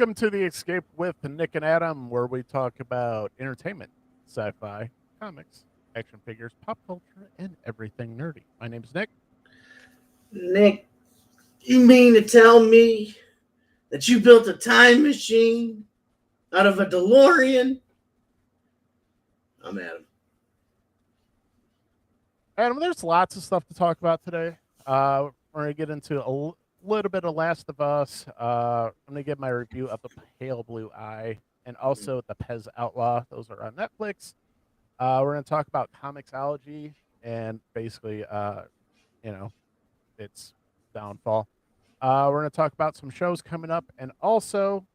Welcome to The Escape with Nick and Adam, where we talk about entertainment, sci fi, comics, action figures, pop culture, and everything nerdy. My name's Nick. Nick, you mean to tell me that you built a time machine out of a DeLorean? I'm Adam. Adam, there's lots of stuff to talk about today. We're going to get into a little bit of Last of Us. I'm going to give my review of The Pale Blue Eye and also The Pez Outlaw. Those are on Netflix. We're going to talk about Comixology and basically, its downfall. We're going to talk about some shows coming up and also,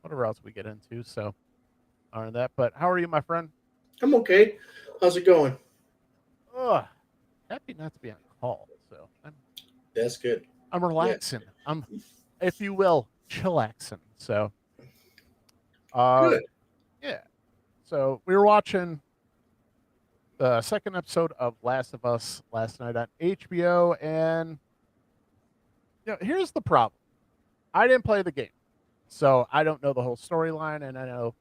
whatever else we get into. So, on that. But how are you, my friend? I'm okay. How's it going? Ugh, happy not to be on call. So, That's good. I'm relaxing. Yeah. I'm, if you will, chillaxing. So, good. Yeah. So we were watching the second episode of Last of Us last night on HBO, and here's the problem. I didn't play the game, so I don't know the whole storyline, and I know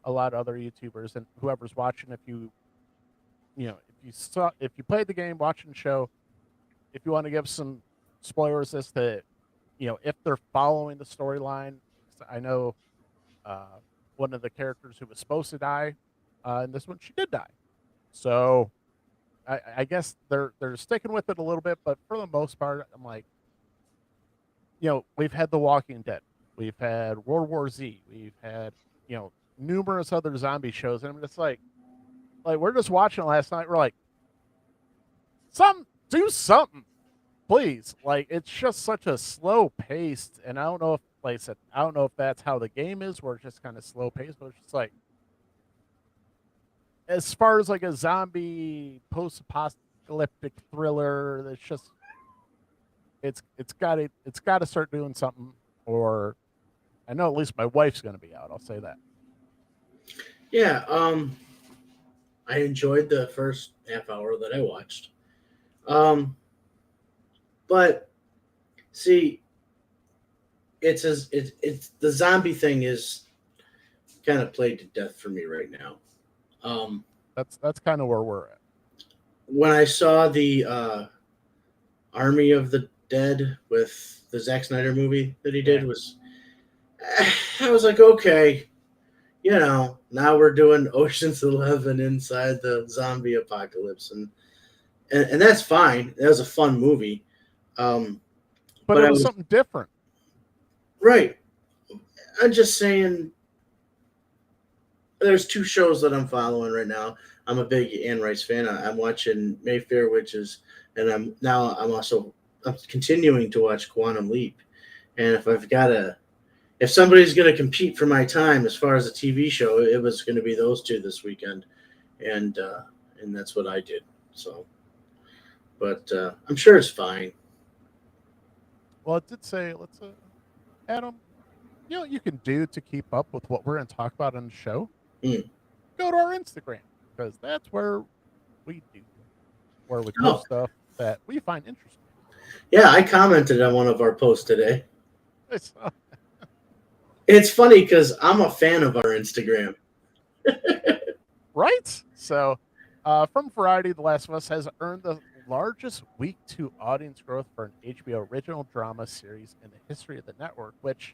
a lot of other YouTubers and whoever's watching. If you played the game, watching the show, if you want to give some spoilers as to, if they're following the storyline. I know one of the characters who was supposed to die in this one, she did die. So I guess they're sticking with it a little bit, but for the most part, I'm like, we've had The Walking Dead, we've had World War Z, we've had numerous other zombie shows, and I'm just like we're just watching it last night. We're like, do something, please. Like, it's just such a slow paced, and I don't know if, like I said, I don't know if that's how the game is, where it's just kind of slow paced, but it's just like, as far as like a zombie post-apocalyptic thriller, it's got to start doing something, or I know at least my wife's going to be out. I'll say that. Yeah, I enjoyed the first half hour that I watched. But see, it's the zombie thing is kind of played to death for me right now. That's kind of where we're at. When I saw the Army of the Dead with the Zack Snyder movie that he did, I was like, okay, now we're doing Ocean's 11 inside the zombie apocalypse, and that's fine. That was a fun movie. But it was something different. Right. I'm just saying, there's two shows that I'm following right now. I'm a big Anne Rice fan. I'm watching Mayfair Witches, and I'm continuing to watch Quantum Leap. And if somebody's going to compete for my time as far as a TV show, it was going to be those two this weekend, and that's what I did. So, but I'm sure it's fine. Well, it did say, Adam, you can do to keep up with what we're going to talk about on the show. Go to our Instagram, because that's where we post stuff that we find interesting. Yeah, I commented on one of our posts today. It's funny because I'm a fan of our Instagram. Right? So, from Variety, The Last of Us has earned the largest week 2 audience growth for an HBO original drama series in the history of the network, which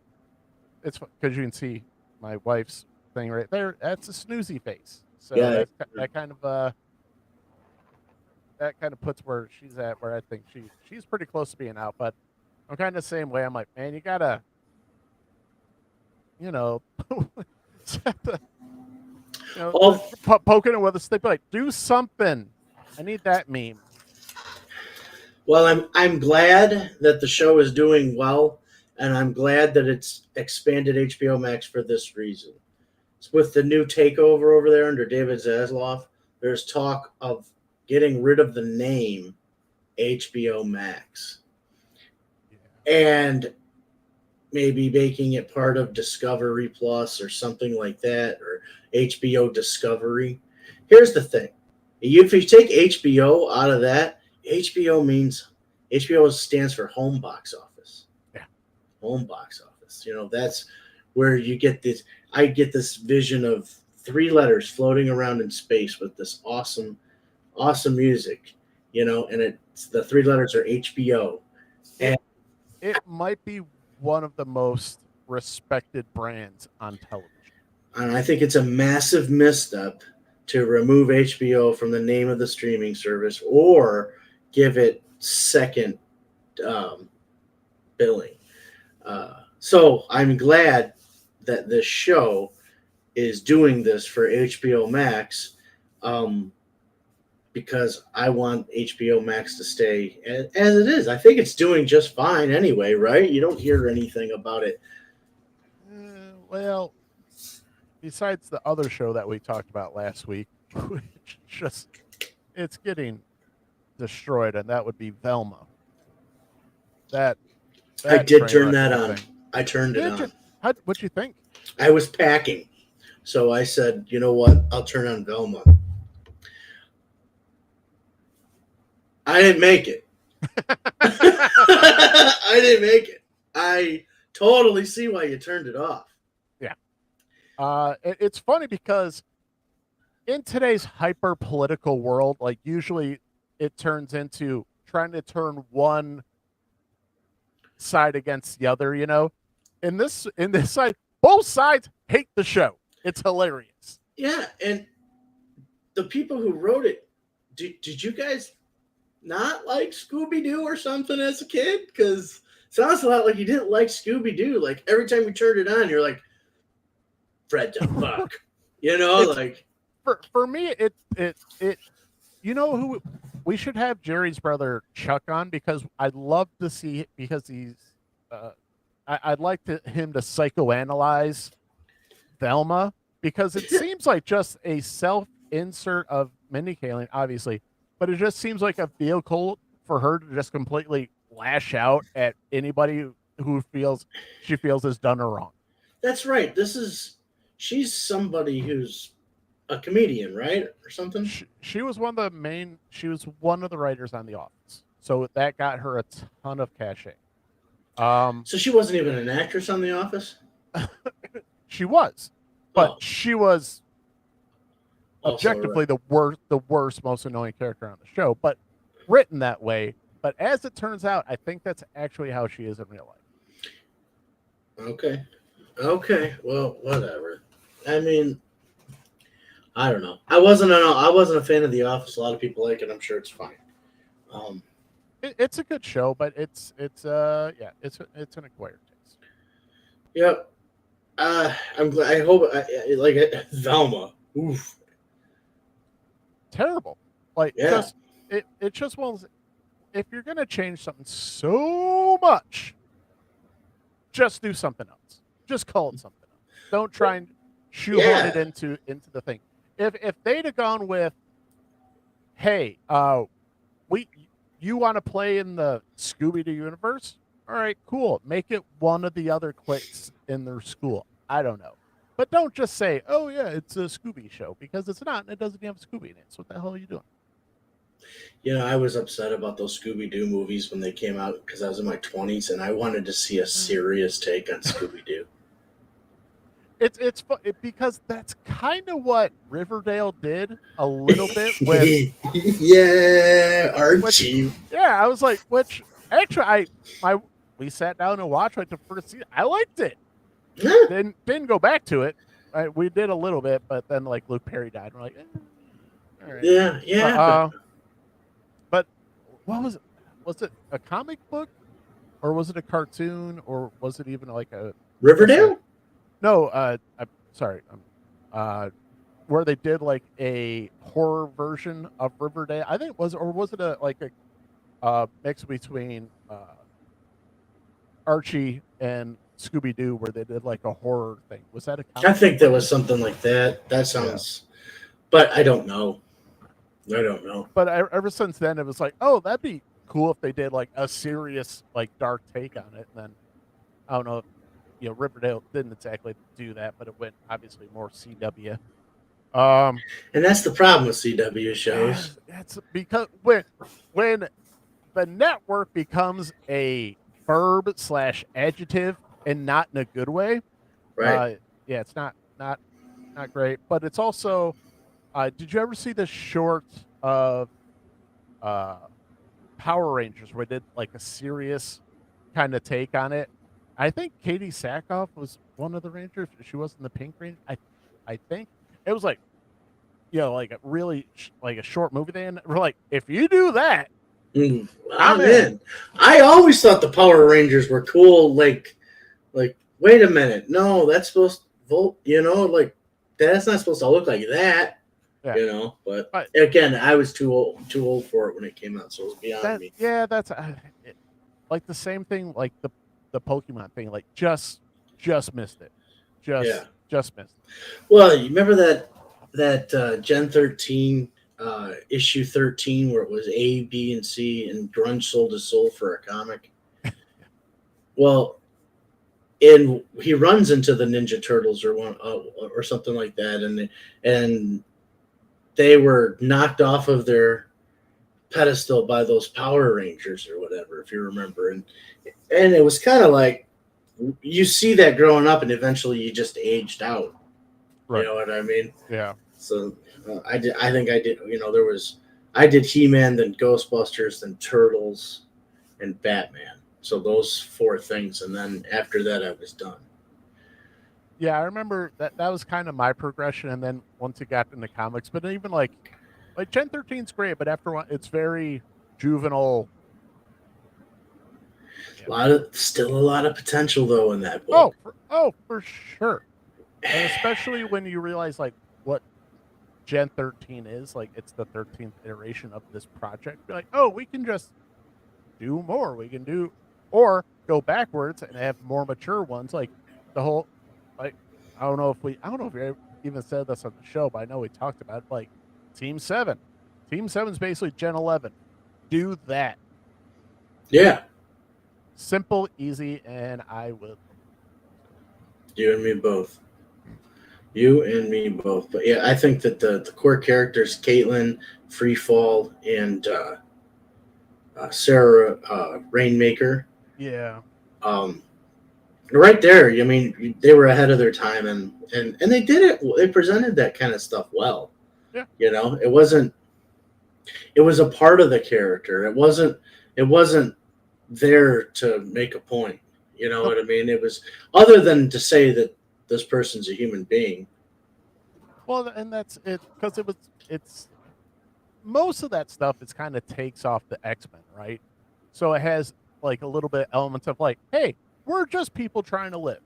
it's because you can see my wife's thing right there. That's a snoozy face. So yeah, that kind of puts where she's at, where I think she's pretty close to being out. But I'm kind of the same way. I'm like, man, you gotta, poking it with a stick, like, do something. I need that meme. Well, I'm glad that the show is doing well, and I'm glad that it's expanded HBO Max for this reason. With the new takeover over there under David Zaslav, there's talk of getting rid of the name HBO Max. Yeah. And maybe making it part of Discovery Plus or something like that, or HBO Discovery. Here's the thing. If you take HBO out of that, HBO stands for home box office. Yeah. Home box office. That's where you get this. I get this vision of three letters floating around in space with this awesome music, and it's the three letters are HBO. It it might be one of the most respected brands on television. And I think it's a massive misstep to remove HBO from the name of the streaming service or give it second um, billing. So I'm glad that this show is doing this for HBO Max, um, because I want HBO Max to stay as it is. I think it's doing just fine anyway, right? You don't hear anything about it. Well, besides the other show that we talked about last week, which just it's getting destroyed, and that would be Velma. That I that did train turn wreck that of a on. thing. I turned it Did you? on. What'd you think? I was packing. So I said, you know what? I'll turn on Velma. I didn't make it. I didn't make it. I totally see why you turned it off. Yeah. It's funny because in today's hyper political world, like usually it turns into trying to turn one side against the other, In this side, both sides hate the show. It's hilarious. Yeah, and the people who wrote it, did you guys not like Scooby Doo or something as a kid? Because it sounds a lot like you didn't like Scooby Doo. Like every time you turned it on, you're like, Fred the fuck. It's Like for me it who we should have Jerry's brother Chuck on because I'd love to see because he's I'd like him to psychoanalyze Velma because it seems like just a self insert of Mindy Kaling, obviously, but it just seems like a vehicle for her to just completely lash out at anybody who she feels has done her wrong. that's right. She's somebody who's a comedian, right, or something. She was she was one of the writers on The Office, so that got her a ton of cachet. So she wasn't even an actress on The Office. She was, but Oh, she was also objectively right. the worst, most annoying character on the show, but written that way. But as it turns out, I think that's actually how she is in real life. Okay. Okay. Well, whatever. I mean, I don't know. I wasn't a fan of The Office. A lot of people like it. I'm sure it's fine. Um, It's a good show, but it's it's an acquired taste. yeah. I'm glad. I hope. Like Velma. Oof. Terrible, like Yeah. just it just won't. If you're gonna change something so much, just do something else. Just call it something else. Don't try and shoehorn it Yeah. into the thing. If they'd have gone with, hey, we you want to play in the Scooby Doo universe? All right, cool. Make it one of the other cliques in their school. I don't know. But don't just say, oh, yeah, it's a Scooby show because it's not and it doesn't have Scooby in it. So what the hell are you doing? I was upset about those Scooby Doo movies when they came out because I was in my 20s and I wanted to see a serious take on Scooby Doo. Because that's kind of what Riverdale did a little bit with. Yeah, Archie. Yeah, I was like, which actually we sat down and watched like the first season. I liked it. Yeah. Didn't go back to it. We did a little bit, but then like Luke Perry died. We're like, all right. Yeah. But what was it? Was it a comic book, or was it a cartoon, or was it even like a Riverdale? No, I'm sorry. Where they did like a horror version of Riverdale. I think was it a mix between Archie and Scooby Doo, where they did like a horror thing. Was that a comic I think book? there was something like that. That sounds, but I don't know. I don't know. But ever since then, it was like, oh, that'd be cool if they did like a serious, like dark take on it. And then I don't know if Riverdale didn't exactly do that, but it went obviously more CW. And that's the problem with CW shows. That's because when the network becomes a verb / adjective and not in a good way, Right. Yeah, it's not great, but it's also. Did you ever see the short of uh, Power Rangers where they did like a serious kind of take on it? I think Katie Sackhoff was one of the Rangers. She wasn't the Pink Ranger. I think it was like like a really like a short movie. Then we're like, if you do that, I'm I'm in. in. I always thought the Power Rangers were cool. Like, wait a minute. No, that's supposed to vote. Like that's not supposed to look like that. Yeah, But but again, I was too old for it when it came out, so it was beyond that me. yeah, that's like the same thing, like the Pokemon thing. Like just missed it, Yeah. just missed it. Well, you remember that Gen 13 issue 13 where it was A, B, and C, and Grunge sold his soul for a comic. Well, and he runs into the Ninja Turtles or something like that, and they were knocked off of their pedestal by those Power Rangers or whatever, if you remember, and it was kind of like you see that growing up, and eventually you just aged out. You Right. know what I mean? Yeah. So I did. I think I did. I did He-Man, then Ghostbusters, then Turtles, and Batman. So those four things, and then after that, I was done. Yeah, I remember that was kind of my progression, and then once it got into comics, but even like Gen 13's great, but after one, it's very juvenile. Yeah. Still a lot of potential though in that Oh, book. for sure, and especially when you realize like what Gen 13 is, like it's the 13th iteration of this project. You're like, oh, we can just do more. We can do or go backwards and have more mature ones, like the whole like I don't know if we even said this on the show, but I know we talked about it, like Team 7. Team 7 is basically Gen 11. Do that. Yeah, Simple, easy, and I will. you and me both. You and me both. But yeah, I think that the core characters, Caitlin, Freefall, and Sarah Rainmaker, Yeah. um, right there. I mean, they were ahead of their time, and they did it. They presented that kind of stuff well. Yeah. It wasn't. It was a part of the character. It wasn't. It wasn't there to make a point. You know Nope. what I mean? It was other than to say that this person's a human being. Well, and that's it because it's most of that stuff is kind of takes off the X-Men, right? So it has like a little bit elements of like, hey, we're just people trying to live.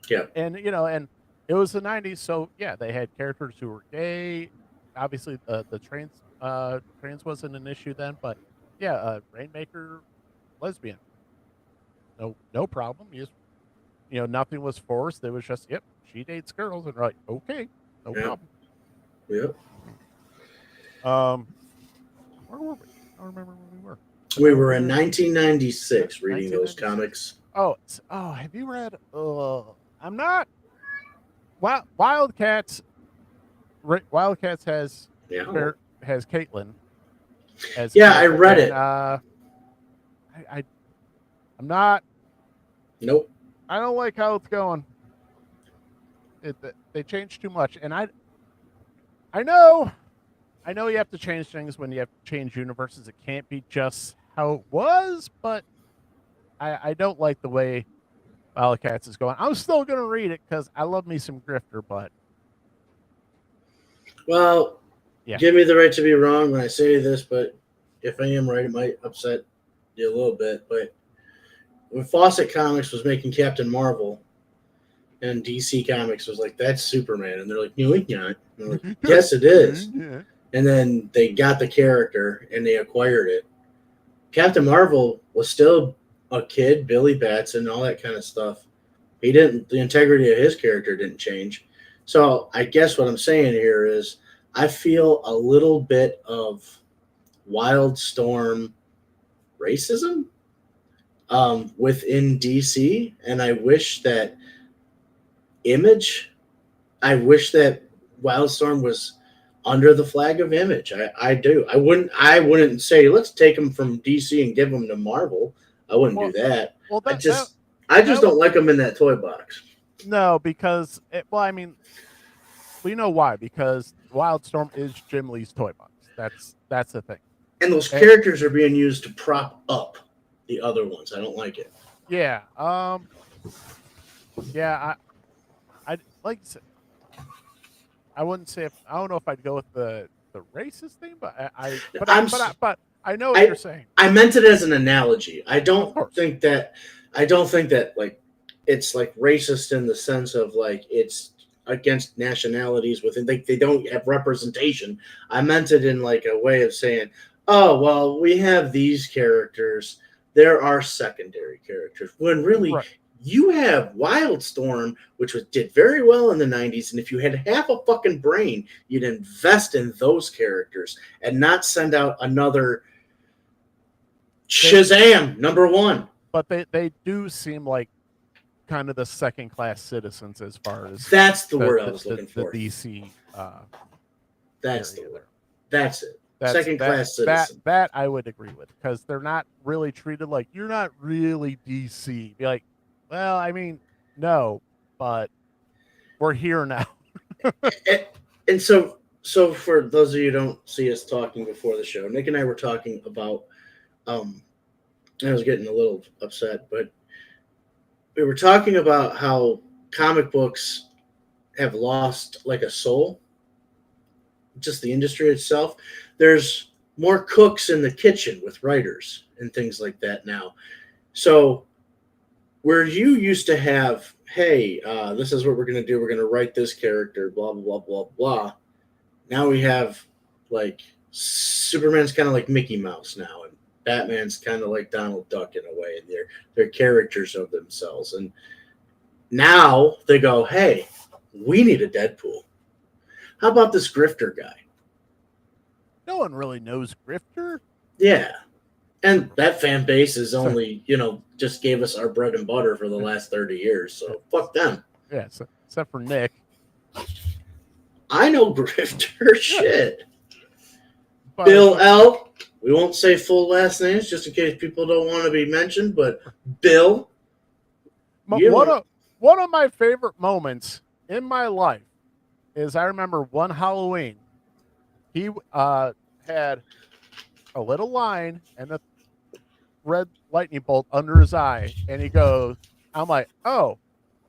Yeah. And and it was the 90s, so yeah, they had characters who were gay. Obviously the trans wasn't an issue then, but yeah, Rainmaker lesbian. No problem. You just, nothing was forced. It was just, yep, she dates girls and like, okay, no Yeah. problem. Yeah. Where were we? I don't remember where we were. We were in 1996 reading those 1996. comics. Oh, have you read? I'm not. Wildcats. Wildcats has Yeah. has Caitlin. As Yeah, I read and, it. I'm not. Nope. I don't like how it's going. They changed too much, and I know you have to change things when you have to change universes. It can't be just how it was, but I don't like the way Wildcats is going. I'm still going to read it because I love me some Grifter, but Well, yeah. give me the right to be wrong when I say this, but if I am right, it might upset you a little bit. But when Fawcett Comics was making Captain Marvel, and DC Comics was like, "That's Superman," and they're like, "No, it's not." And they're like, "Yes, it is." Yeah. And then they got the character and they acquired it. Captain Marvel was still a kid, Billy Batson, all that kind of stuff. The integrity of his character didn't change. So I guess what I'm saying here is I feel a little bit of Wildstorm racism within DC, and I wish that Wildstorm was under the flag of Image. I do. I wouldn't say let's take them from DC and give them to Marvel. I wouldn't do that. Well, I just don't like them in that toy box. No, because well, I mean, we know why. Because Wildstorm is Jim Lee's toy box. That's the thing. And those And, characters are being used to prop up the other ones. I don't like it. yeah. Yeah. I like. I wouldn't say. I don't know if I'd go with the racist thing, but but I know what I you're saying. I meant it as an analogy. Of course. I don't think that like it's like racist in the sense of like it's against nationalities within they don't have representation. I meant it in like a way of saying, oh well, we have these characters. There are secondary characters. When really Right. you have Wildstorm, which did very well in the 90s, and if you had half a fucking brain, you'd invest in those characters and not send out another Shazam #1. But they do seem like kind of the second class citizens as far as That's the word I was looking the for. DC That's the area word. there. That's it. Second class that citizen. that I would agree with because they're not really treated like you're not really DC. Be like, well, I mean, no, but we're here now. And so for those of you who don't see us talking before the show, Nick and I were talking about I was getting a little upset, but we were talking about how comic books have lost like a soul, just the industry itself. There's more cooks in the kitchen with writers and things like that now. So where you used to have, hey, this is what we're going to do. We're going to write this character, blah, blah, blah, blah, blah. Now we have like Superman's kind of like Mickey Mouse now, and Batman's kind of like Donald Duck in a way, and they're characters of themselves. And now they go, hey, we need a Deadpool. How about this Grifter guy? No one really knows Grifter. Yeah. And that fan base is only, just gave us our bread and butter for the last 30 years. So fuck them. Yeah, so, except for Nick. I know Grifter. Shit. But Bill L. We won't say full last names just in case people don't want to be mentioned, but Bill. One of my favorite moments in my life is I remember one Halloween. He had a little line and a red lightning bolt under his eye, and he goes, "I'm like, oh,"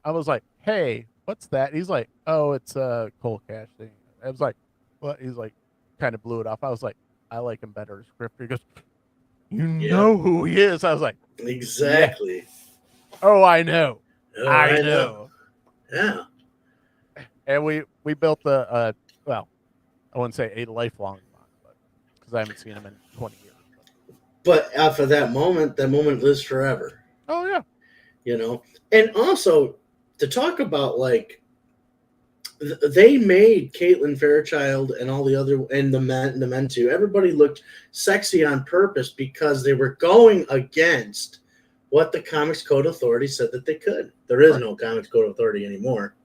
I was like, "Hey, what's that?" He's like, "Oh, it's a coal cash thing." I was like, "What?" He's like, kind of blew it off. I was like, "I like him better as Grifter." He goes, "You know who he is?" I was like, exactly. Yeah. Oh, I know. Oh, I know. Yeah. And we built well, I wouldn't say a lifelong bond, but because I haven't seen him in 20 years. But after that moment lives forever. Oh yeah. And also to talk about like they made Caitlin Fairchild and all the other and the men too. Everybody looked sexy on purpose because they were going against what the Comics Code Authority said that they could. There is no Comics Code Authority anymore.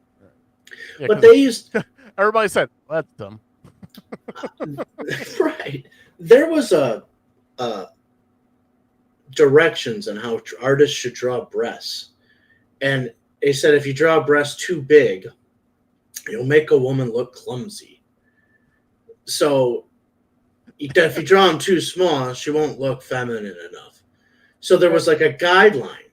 Yeah, but they used. Everybody said that's dumb. Right. There was a directions on how artists should draw breasts, and they said if you draw breasts too big, you'll make a woman look clumsy. So if you draw them too small, she won't look feminine enough. So there was like a guideline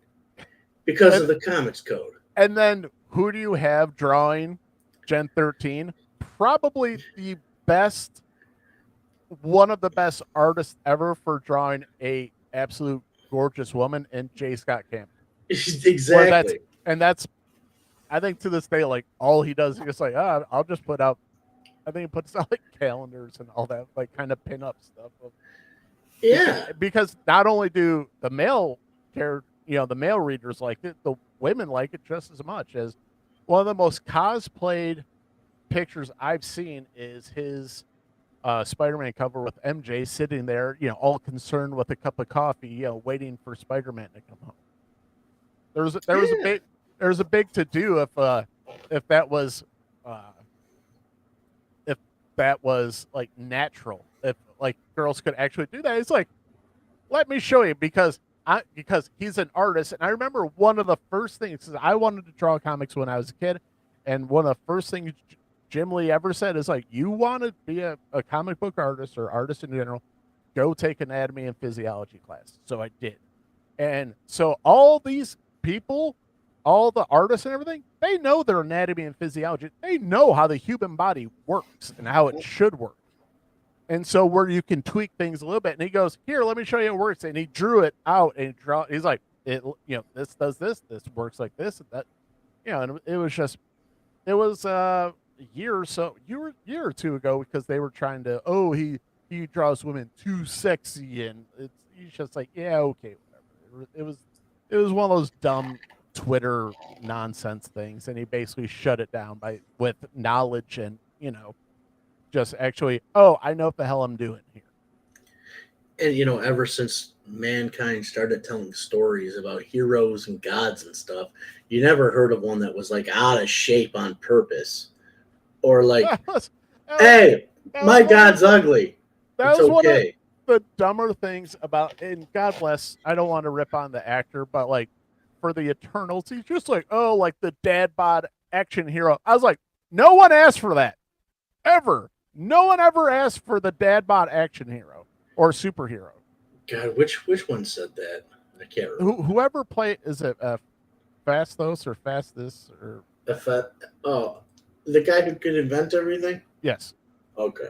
because of the Comics Code. And then who do you have drawing Gen 13? Probably the best, one of the best artists ever for drawing a absolute gorgeous woman in J. Scott Campbell. Exactly. That's I think to this day, like all he does is just like, I'll just put out. I think he puts out like calendars and all that, like kind of pin up stuff. Yeah. Because not only do the male the male readers like it, the women like it just as much. As one of the most cosplayed pictures I've seen is his Spider-Man cover with MJ sitting there, all concerned with a cup of coffee, waiting for Spider-Man to come home. There was a big to do if that was like natural, if like girls could actually do that. It's like, let me show you, because because he's an artist, and I remember one of the first things, because I wanted to draw comics when I was a kid, and one of the first things Jim Lee ever said is like, you want to be a comic book artist or artist in general, go take anatomy and physiology class. So I did. And so all these people, all the artists and everything, they know their anatomy and physiology. They know how the human body works and how it should work. And so where you can tweak things a little bit. And he goes, here, let me show you how it works. And he drew it out and he's like, this does this works like this and that. And it was just, it was a year or two ago, because they were trying to, he draws women too sexy, and he's just like, yeah, okay, whatever. It was one of those dumb Twitter nonsense things, and he basically shut it down with knowledge and just actually, I know what the hell I'm doing here. And ever since mankind started telling stories about heroes and gods and stuff, you never heard of one that was like out of shape on purpose, or like, hey, my god's ugly. That was one of the dumber things about, and God bless, I don't want to rip on the actor, but like for the Eternals, he's just like, like the dad bod action hero. I was like, no one asked for that. Ever. No one ever asked for the dad bod action hero or superhero. God, which one said that? I can't remember. Whoever played, is it Fastos or Fastus or the guy who could invent everything? Yes. Okay.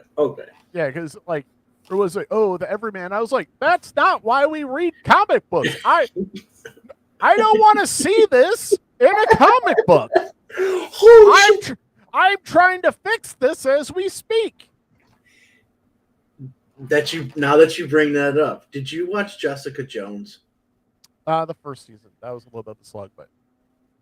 Yeah, because like it was like, the Everyman. I was like, that's not why we read comic books. I don't want to see this in a comic book. I'm trying to fix this as we speak. Now that you bring that up, did you watch Jessica Jones? The first season. That was a little bit of a slug, but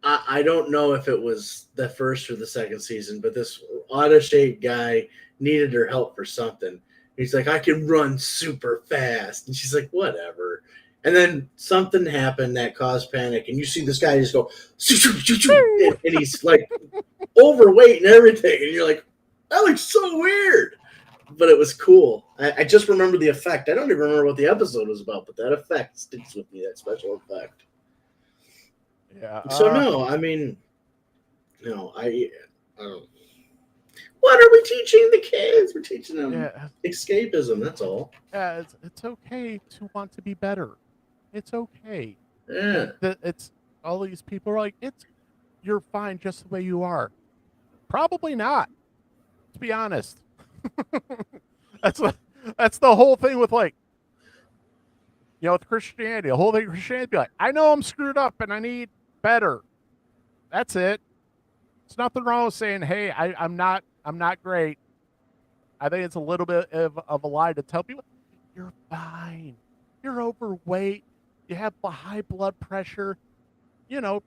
I don't know if it was the first or the second season, but this auto-shaped guy needed her help for something. He's like, I can run super fast. And she's like, whatever. And then something happened that caused panic, and you see this guy just go, and he's like overweight and everything. And you're like, that looks so weird. But it was cool. I just remember the effect. I don't even remember what the episode was about, but that effect sticks with me, that special effect. Yeah. So no, I mean, no, I don't. What are we teaching the kids? We're teaching them escapism. That's all. Yeah, it's okay to want to be better. It's okay. Yeah. It's all these people are like, you're fine just the way you are. Probably not. To be honest. That's the whole thing with like, with Christianity. The whole thing with Christianity be like, I know I'm screwed up and I need better. That's it. There's nothing wrong with saying, hey, I'm not great. I think it's a little bit of a lie to tell people you're fine. You're overweight. You have high blood pressure.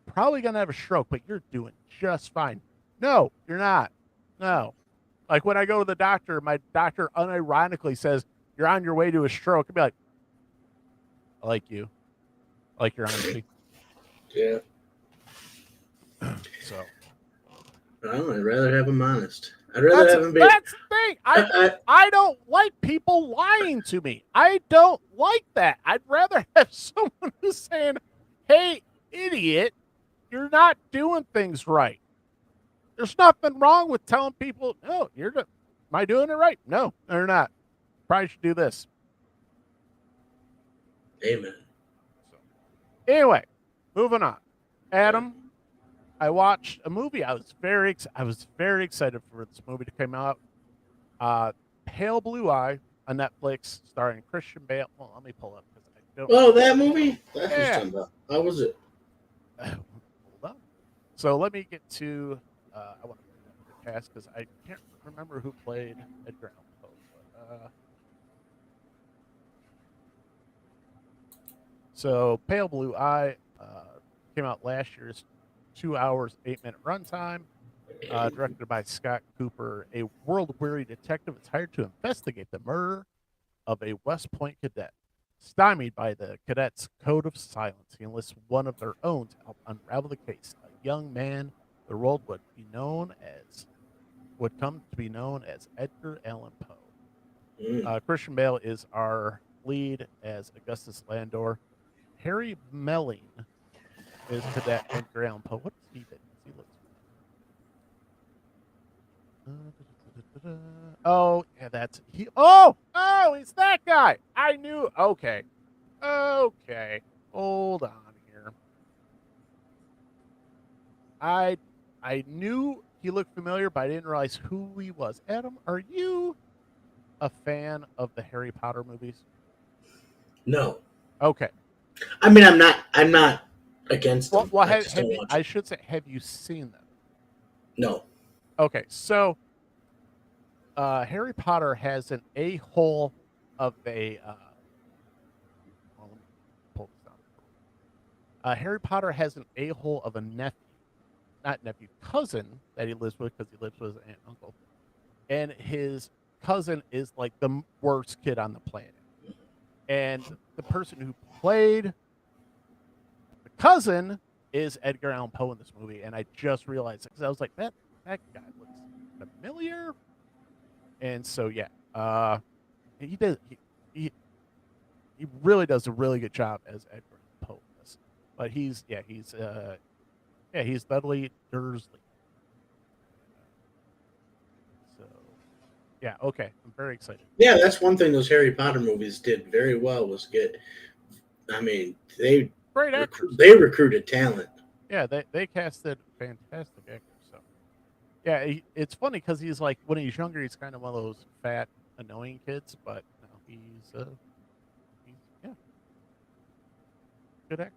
Probably gonna have a stroke, but you're doing just fine. No, you're not. No. Like when I go to the doctor, my doctor unironically says, you're on your way to a stroke. I'd be like, I like you. I like your honesty. Yeah. So. Well, I'd rather have him honest. I'd rather have him be. That's the thing. I don't like people lying to me. I don't like that. I'd rather have someone who's saying, hey, idiot, you're not doing things right. There's nothing wrong with telling people, no, am I doing it right? No, they're not. Probably should do this. Amen. So, anyway, moving on. Adam, I watched a movie. I was very excited for this movie to come out. Pale Blue Eye on Netflix, starring Christian Bale. Well, let me pull up because I don't. Oh, that movie? That's how was it? Hold on. So let me get to. I want to bring up your cast because I can't remember who played Edgar Allan Poe. So Pale Blue Eye came out last year. It's 2 hours, 8-minute runtime. Directed by Scott Cooper, a world-weary detective is hired to investigate the murder of a West Point cadet. Stymied by the cadet's code of silence, he enlists one of their own to help unravel the case. A young man the world would come to be known as Edgar Allan Poe. Christian Bale is our lead as Augustus Landor. Harry Melling is Cadet Edgar Allan Poe. What does he do? He looks. Oh, yeah, that's he. Oh, he's that guy. I knew. Okay, hold on here. I knew he looked familiar, but I didn't realize who he was. Adam, are you a fan of the Harry Potter movies? No. Okay. I mean, I'm not against them. Well, I just don't you, watch I them. should say, have you seen them? No. Okay, so Harry Potter has an a-hole of a. Well, let me pull this down. Harry Potter has an a-hole of a nephew, not nephew, cousin that he lives with because he lives with his aunt and uncle, and his cousin is like the worst kid on the planet. And the person who played the cousin is Edgar Allan Poe in this movie, and I just realized it because I was like, that guy looks familiar. And so yeah, he does he really does a really good job as Edgar Allan Poe in this. But he's Dudley Dursley. So yeah, okay, I'm very excited. Yeah, that's one thing those Harry Potter movies did very well was get. I mean, Great actors. they recruited talent. Yeah, they casted fantastic actors. So yeah, it's funny because he's like when he's younger, he's kind of one of those fat, annoying kids, but no, he's yeah, good actor.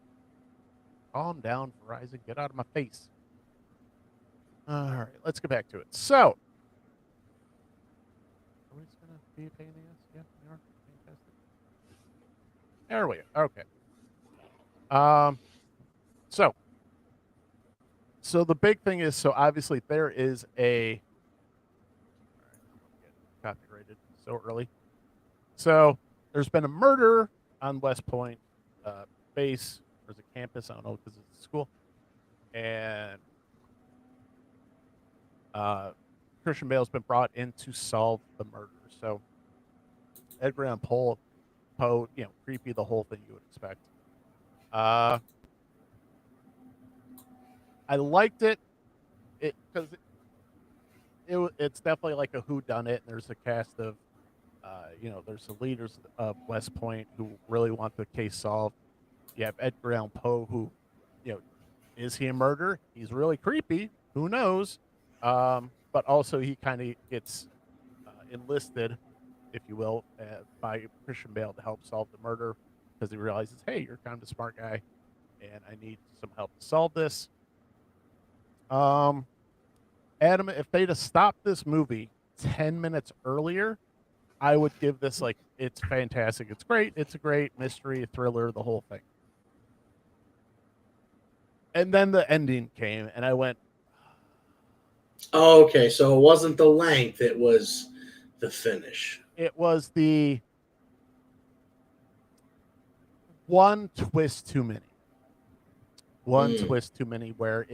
Calm down, Verizon. Get out of my face. All right, let's get back to it. So, are we just gonna be a pain in the ass? Yeah, we are. Fantastic. There we are. Okay. So the big thing is, so obviously there is a. All right, I'm gonna get copyrighted so early. So there's been a murder on West Point base. There's a campus. I don't know because it's a school, and Christian Bale's been brought in to solve the murder. So Edgar Allan Poe, creepy, the whole thing you would expect. I liked it because it's definitely like a whodunit, and there's a cast of, there's the leaders of West Point who really want the case solved. You have Edgar Allan Poe, who, is he a murderer? He's really creepy. Who knows? But also he kind of gets enlisted, if you will, by Christian Bale to help solve the murder because he realizes, hey, you're kind of a smart guy, and I need some help to solve this. Adam, if they'd have stopped this movie 10 minutes earlier, I would give this like it's fantastic. It's great. It's a great mystery, thriller, the whole thing. And then the ending came, and I went, Oh, okay, so it wasn't the length; it was the finish. it was the one twist too many. One twist too many where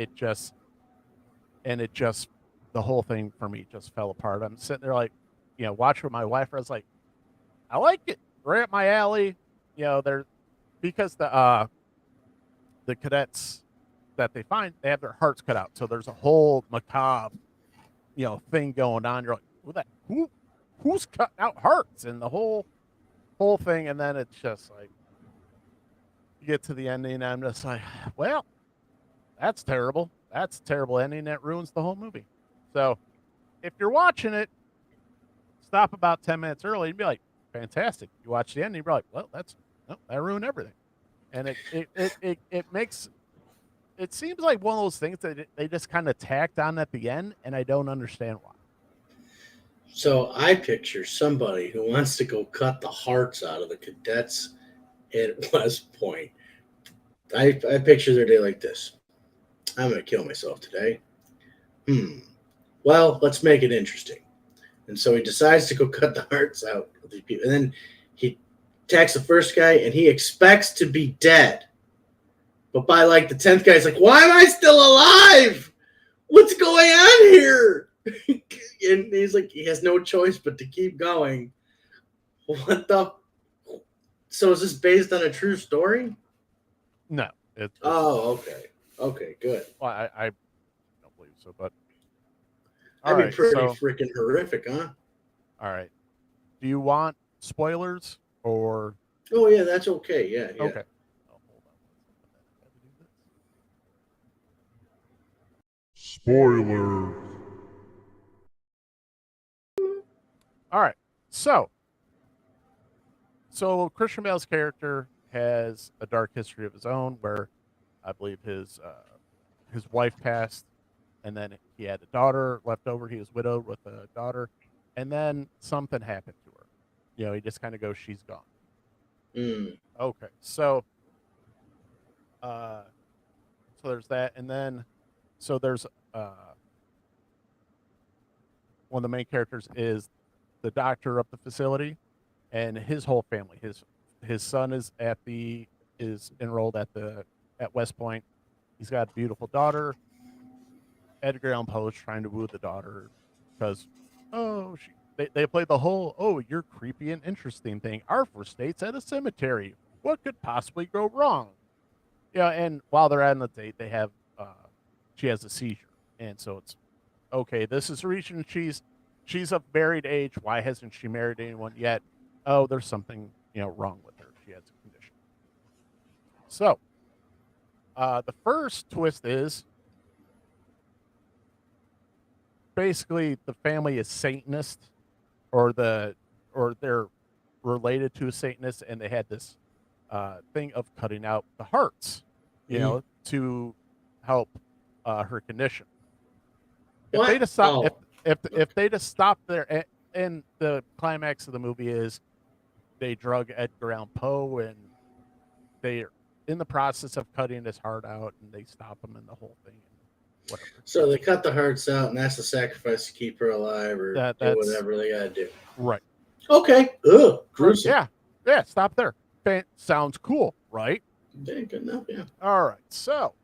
the whole thing for me just fell apart. I'm sitting there like, watching with my wife. I was like, I like it, right up my alley. They're because the cadets that they find, they have their hearts cut out, so there's a whole macabre, thing going on. You're like, who's cutting out hearts, and the whole thing, and then it's just like you get to the ending, and I'm just like, well, that's terrible. That's a terrible ending. That ruins the whole movie. So if you're watching it, stop about 10 minutes early and be like, fantastic. You watch the ending, you're like, well, that ruined everything. And it makes it seems like one of those things that they just kind of tacked on at the end, and I don't understand why. So I picture somebody who wants to go cut the hearts out of the cadets at West Point. I picture their day like this. I'm going to kill myself today. Well, let's make it interesting. And so he decides to go cut the hearts out of these people. And then he attacks the first guy, and he expects to be dead. But by like the 10th guy, he's like, why am I still alive? What's going on here? And he's like, he has no choice but to keep going. What the? So is this based on a true story? No, it's Oh, okay. Okay, good. well, I don't believe so, but all That'd be right. pretty So, freaking horrific, huh? all right. Do you want spoilers or Oh yeah, that's okay. Yeah, yeah. okay? Oh, hold on one second. I gotta do this. Spoiler. All right. So Christian Bale's character has a dark history of his own, where I believe his wife passed, and then he had a daughter left over. He was widowed with a daughter, and then something happened to her. He just kind of goes, "She's gone." Mm. Okay, uh, so there's that, and then there's one of the main characters is the doctor of the facility, and his whole family. His son is enrolled at West Point. He's got a beautiful daughter. Edgar Allan Poe is trying to woo the daughter because they played the whole you're creepy and interesting thing. Our first date's at a cemetery. What could possibly go wrong? Yeah, and while they're on the date, they have she has a seizure, and so it's okay. This is reaching she's of married age. Why hasn't she married anyone yet? Oh, there's something wrong with her. She has a condition. So the first twist is basically the family is Satanist, or they're related to a Satanist, and they had this thing of cutting out the hearts, Mm. to help her condition. If they What? just stop, Oh, if they just stop there, and the climax of the movie is they drug Edgar Allan Poe, and they're in the process of cutting his heart out, and they stop him in the whole thing, and whatever. so they cut the hearts out, and that's the sacrifice to keep her alive, or do That's whatever they gotta do. right. Okay. Ugh, gruesome. Yeah. Stop there. Sounds cool, right? Okay, good enough. Yeah. All right. So,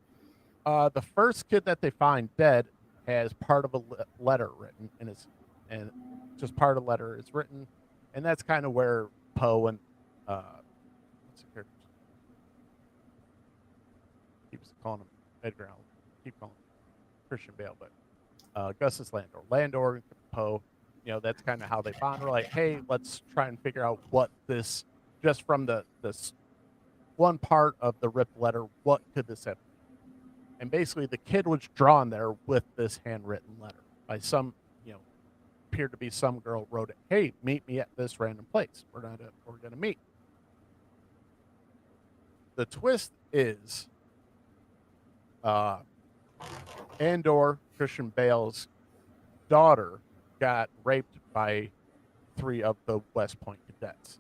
the first kid that they find dead has part of a letter written, and just part of the letter is written, and that's kind of where Poe and what's the character? Keeps calling him Edgar Allan. Keep calling him Christian Bale, but Gus is Landor and Poe. That's kind of how they bond. We're like, hey, let's try and figure out what this, just from this one part of the ripped letter, what could this have? And basically, the kid was drawn there with this handwritten letter by some, appeared to be some girl wrote it. Hey, meet me at this random place. We're gonna meet. The twist is, Andor, Christian Bale's daughter, got raped by 3 of the West Point cadets.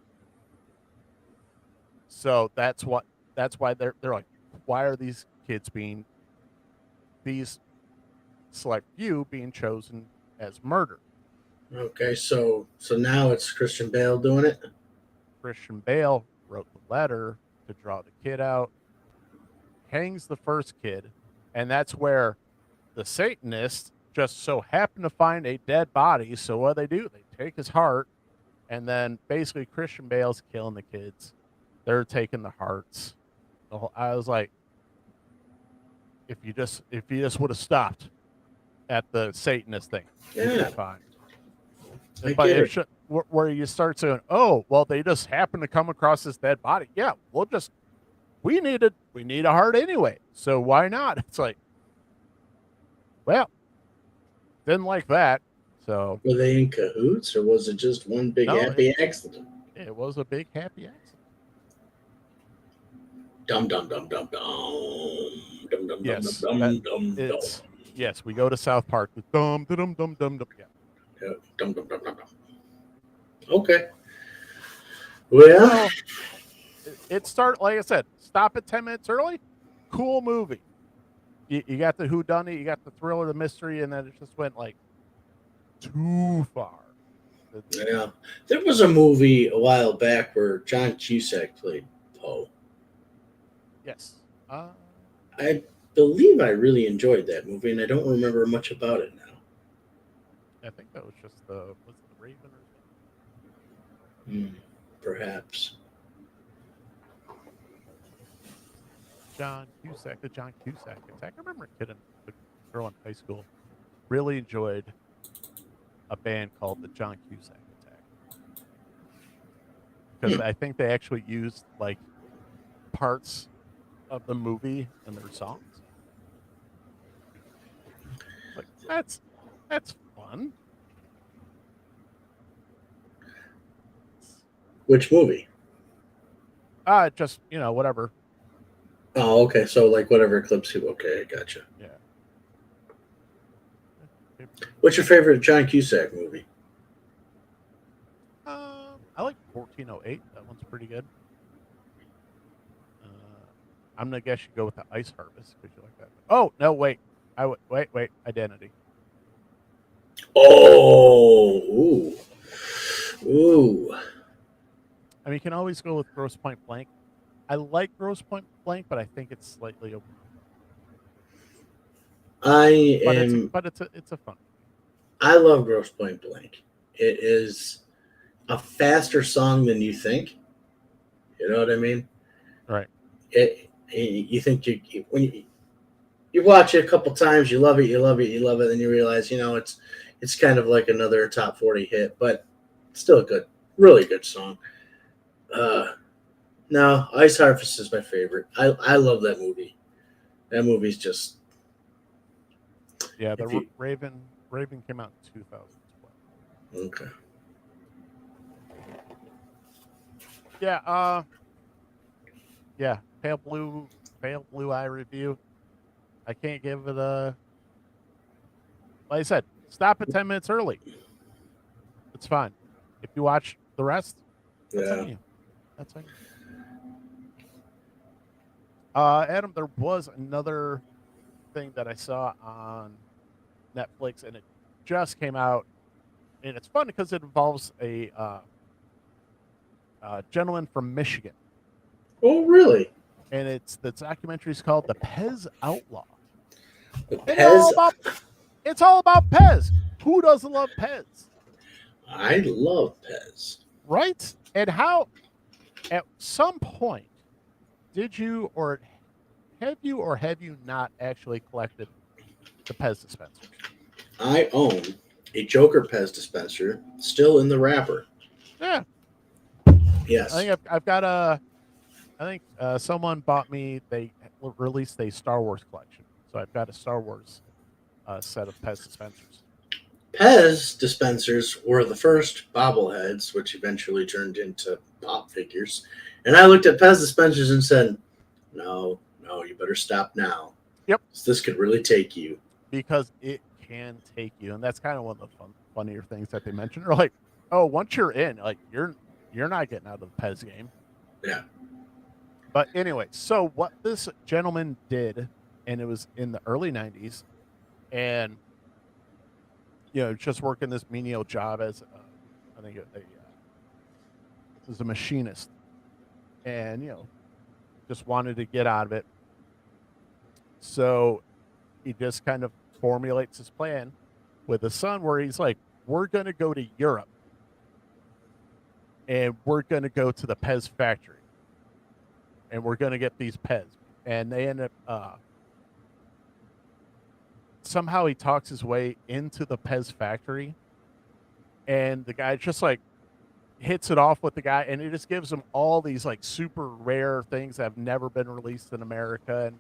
So that's why they're like, why are these select few being chosen as murder? Okay. So now it's Christian Bale doing it. Christian Bale wrote the letter to draw the kid out, hangs the first kid, and that's where the Satanists just so happen to find a dead body. So what do? They take his heart, and then basically Christian Bale's killing the kids. They're taking the hearts. I was like, if you just would have stopped at the Satanist thing, you'd Yeah, be fine. I But get it. where you start saying, oh, well, they just happen to come across this dead body. Yeah, we need a heart anyway. So why not? It's like, well, didn't like that. So Were they in cahoots, or was it just one big no, happy accident? it was a big happy accident. Dum dum dum dum dum dum dum dum Yes, that dum dum dum. it's yes. We go to South Park. The dum dum dum dum dum. Yeah. Yeah, dum dum dum dum dum. Okay. Well, So it start like I said. Stop at 10 minutes early. Cool movie. You got the whodunit, you got the thriller, the mystery, and then it just went like too far. yeah, there was a movie a while back where John Cusack played Poe. Yes. I believe I really enjoyed that movie, and I don't remember much about it now. I think that was just was it the Raven or something? Perhaps. John Cusack, the John Cusack attack. I remember a kid, a girl in high school, really enjoyed a band called the John Cusack Attack because Hmm. I think they actually used like parts of the movie in their songs. Like that's fun. Which movie? Just whatever. Oh, okay. So like whatever clips you. Okay, I gotcha. Yeah. What's your favorite John Cusack movie? I like 1408. That one's pretty good. I'm gonna guess you go with the Ice Harvest because you like that. Oh no, wait. Wait. Identity. Oh, ooh, ooh. I mean, you can always go with Gross Point Blank. I like Gross Point Blank, but I think it's slightly over. I But am. it's a fun. I love Gross Point Blank. It is a faster song than you think. You know what I mean? Right. You think when you watch it a couple times, you love it, you love it, you love it, then you realize it's kind of like another top 40 hit, but still a good, really good song. No, Ice Harvest is my favorite. I love that movie. That movie's just Yeah, if the you Raven came out in 2012. okay. Yeah, yeah, Pale Blue Eye review. I can't give it a like I said, stop at 10 minutes early. It's fine. If you watch the rest, that's on Yeah. you. That's on you. Adam, there was another thing that I saw on Netflix, and it just came out, and it's fun because it involves a gentleman from Michigan, Oh, really? and the documentary is called "The Pez Outlaw," The and Pez. it's all about Pez. Who doesn't love Pez, I love Pez. right? And how at some point did have you not actually collected the Pez dispensers? I own a Joker Pez dispenser, still in the wrapper. Yeah, I Yes. think I've got a. I think someone bought me. They released a Star Wars collection, so I've got a Star Wars set of Pez dispensers. Pez dispensers were the first bobbleheads, which eventually turned into pop figures. And I looked at Pez dispensers and said, no, no, you better stop now. Yep, This could really take you. because it can take you, and that's kind of one of the funnier things that they mentioned. Are like, oh, once you're in, like you're not getting out of the Pez game. Yeah. But anyway, so what this gentleman did, and it was in the early '90s, and just working this menial job as I think as a machinist, and just wanted to get out of it. So he just kind of formulates his plan with his son, where he's like, "We're going to go to Europe, and we're going to go to the Pez factory, and we're going to get these Pez." And they end up somehow he talks his way into the Pez factory, and the guy just like hits it off with the guy, and it just gives him all these like super rare things that have never been released in America,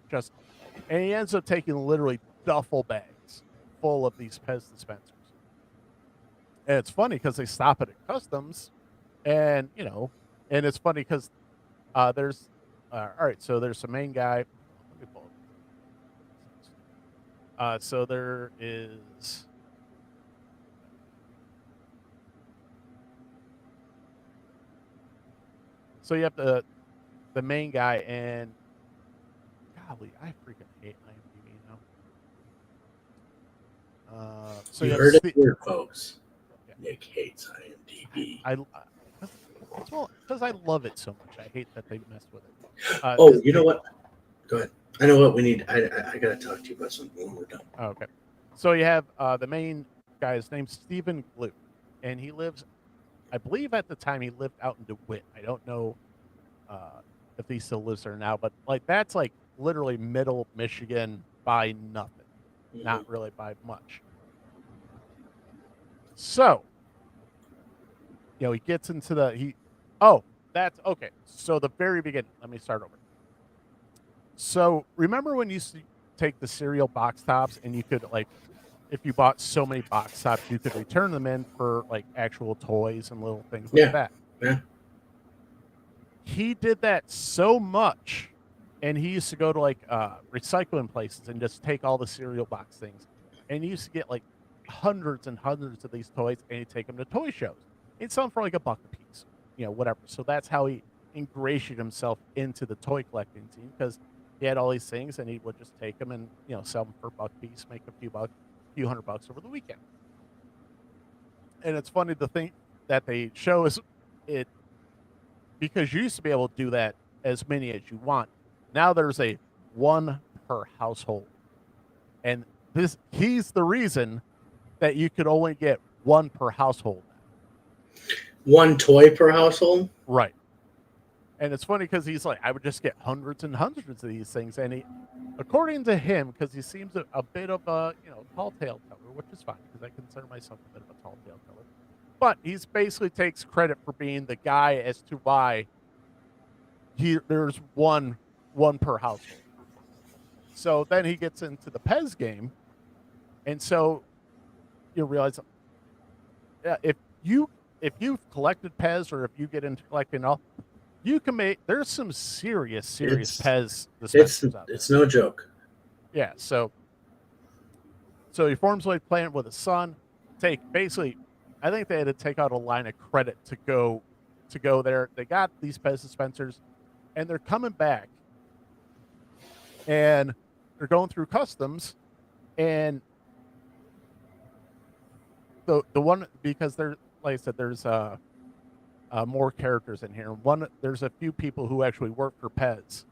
and he ends up taking literally duffel bags full of these Pez dispensers. And it's funny because they stop it at customs, and and it's funny because there's all right, so there's the main guy. Let me pull it. So there is. So you have the main guy, and golly, I freaking hate IMDb now. So you You have heard it here, folks. yeah, Nick hates IMDb. because I love it so much. I hate that they messed with it. Oh, you know what? Go ahead. I know what we need. I got to talk to you about something when we're done. Okay. So you have the main guy. His name's Stephen Glue, and he lives. I believe at the time he lived out in DeWitt. I don't know if he still lives there now, but like that's like literally middle Michigan by nothing, Mhm. not really by much. So, he gets into that's okay. So the very beginning, let me start over. So remember when you used to take the cereal box tops and you could like, if you bought so many box tops, you could return them in for like actual toys and little things like Yeah. that. Yeah. He did that so much, and he used to go to like recycling places and just take all the cereal box things, and he used to get like hundreds and hundreds of these toys, and he'd take them to toy shows. He'd sell them for like $1 a piece, whatever. So that's how he ingratiated himself into the toy collecting scene, because he had all these things, and he would just take them and sell them for $1 a piece, make a few $100 over the weekend. And it's funny to think that they show is it, because you used to be able to do that as many as you want. Now there's a one per household. And he's the reason that you could only get one per household. One toy per household? Right. And it's funny because he's like, I would just get hundreds and hundreds of these things. And he, according to him, because he seems a bit of a, tall tale teller, which is fine because I consider myself a bit of a tall tale teller. But he's basically takes credit for being the guy as to why there's one per household. So then he gets into the Pez game, and so you realize if you've collected Pez, or if you get into collecting all, you can make, there's some serious Pez dispensers out there. It's no joke. Yeah, so he forms like plan with his son. I think they had to take out a line of credit to go there. They got these Pez dispensers, and they're coming back, and they're going through customs, and the one, because there, like I said, there's more characters in here. There's a few people who actually work for Pez,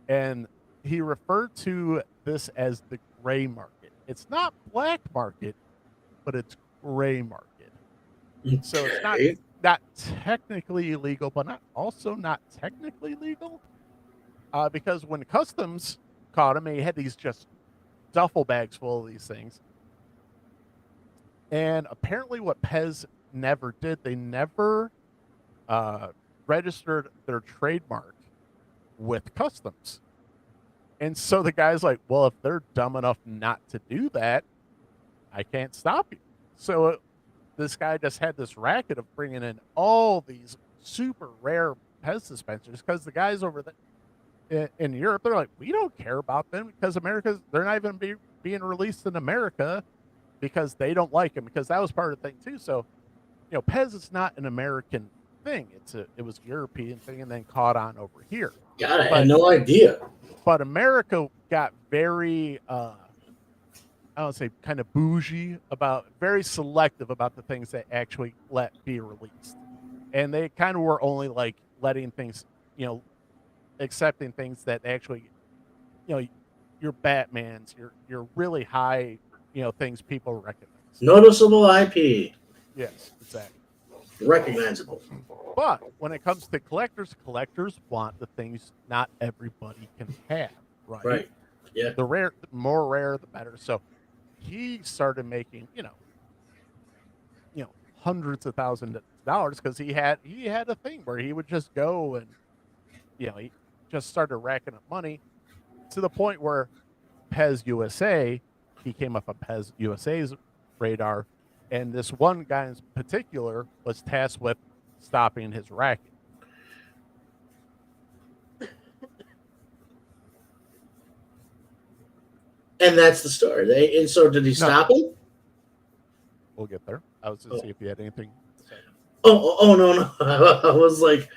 and he referred to this as the gray market. It's not black market, but it's gray market. So it's not technically illegal, but not technically legal. Because when customs caught him, he had these just duffel bags full of these things. And apparently what Pez never did, they never registered their trademark with customs. And so the guy's like, well, if they're dumb enough not to do that, I can't stop you. So this guy just had this racket of bringing in all these super rare Pez dispensers, because the guys over in Europe, they're like, we don't care about them because they're not even being released in America because they don't like them, because that was part of the thing too. So, Pez is not an American thing. It was a European thing and then caught on over here. God, I had no idea. But America got very, I would say, kind of bougie very selective about the things they actually let be released. And they kind of were only like letting things, accepting things that actually, your Batmans, your really high, things people recognize. Noticeable IP. Yes, exactly. Recognizable. But when it comes to collectors want the things not everybody can have, right? Right. Yeah. The more rare, the better. So he started making, hundreds of thousands of dollars, because he had a thing where he would just go and, he just started racking up money to the point where Pez USA, he came up on Pez USA's radar, and this one guy in particular was tasked with stopping his racket. And that's the story. And so did he stop him? We'll get there. I was to see if you had anything to say. Oh, no. I was like,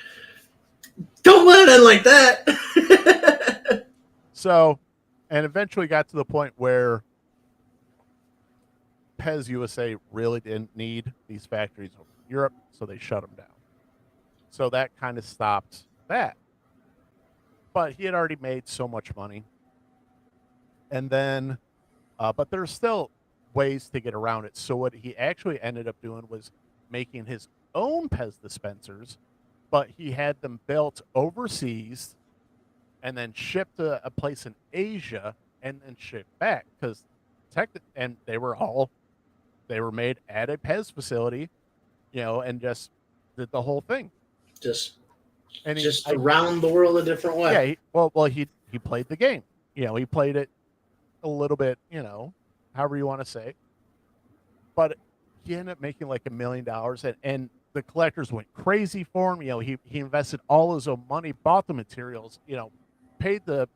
don't let it end like that. So, and eventually got to the point where Pez USA really didn't need these factories over in Europe, so they shut them down. So that kind of stopped that. But he had already made so much money. And then, but there's still ways to get around it. So what he actually ended up doing was making his own Pez dispensers, but he had them built overseas and then shipped to a place in Asia and then shipped back because and they were made at a Pez facility, and just did the whole thing. Just And around the world a different way. Yeah, he played the game. He played it a little bit, however you want to say. But he ended up making like $1 million, and the collectors went crazy for him. He invested all his own money, bought the materials, paid the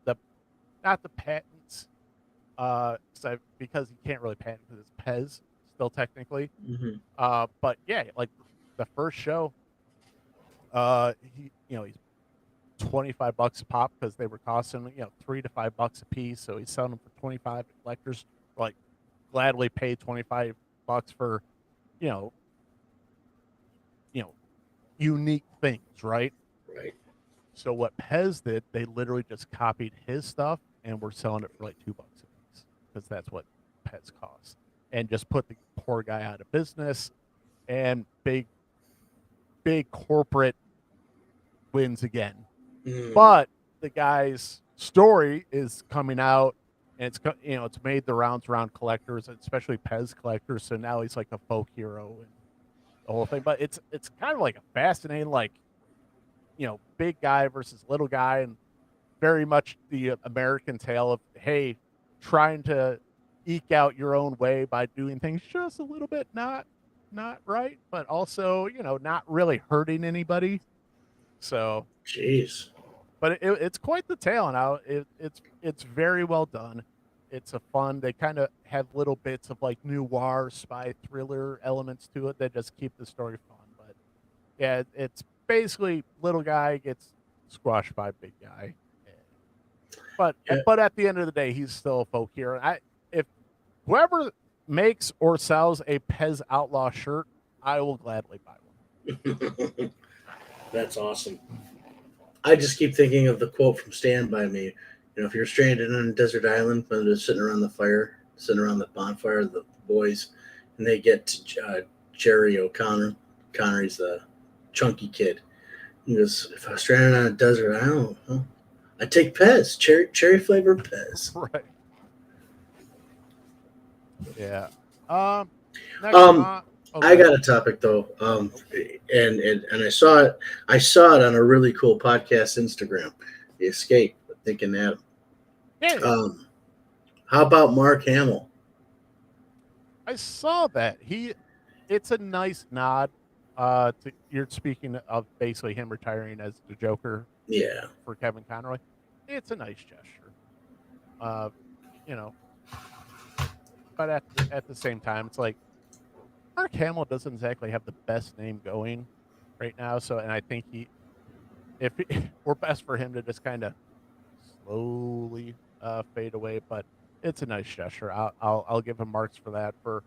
not the patents, because he can't really patent because it's Pez still technically. Mm-hmm. But yeah, like the first show, he's $25 a pop because they were costing $3 to $5 a piece. So he's selling them for 25. Collectors like gladly pay $25 for you know unique things, right? Right. So what Pez did, they literally just copied his stuff and were selling it for like $2 a piece because that's what Pez costs, and just put the poor guy out of business. And big corporate wins again. But the guy's story is coming out, and it's made the rounds around collectors, especially Pez collectors. So now he's like a folk hero and the whole thing. But it's kind of like a fascinating, like, big guy versus little guy, and very much the American tale of, hey, trying to eke out your own way by doing things just a little bit not right, but also not really hurting anybody. So, jeez. But it's quite the tale now. It's very well done. It's a fun. They kind of have little bits of like noir, spy thriller elements to it that just keep the story fun. But yeah, it's basically little guy gets squashed by big guy. But at the end of the day, he's still a folk hero. If whoever makes or sells a Pez Outlaw shirt, I will gladly buy one. That's awesome. I just keep thinking of the quote from Stand By Me. If you're stranded on a desert island, when they're sitting around the bonfire, the boys, and they get to Jerry O'Connor. Connery's the chunky kid. He goes, "If I was stranded on a desert island, I'd take Pez, cherry flavored Pez." Right. Yeah. I got a topic though, and I saw it. I saw it on a really cool podcast Instagram, The Escape. Thinking Adam. Yeah. How about Mark Hamill? I saw that. It's a nice nod. You're speaking of basically him retiring as the Joker. Yeah. For Kevin Conroy, it's a nice gesture. But at the same time, it's like Mark Hamill doesn't exactly have the best name going right now. So, and I think we're best for him to just kind of slowly fade away. But it's a nice gesture. I'll give him marks for that, for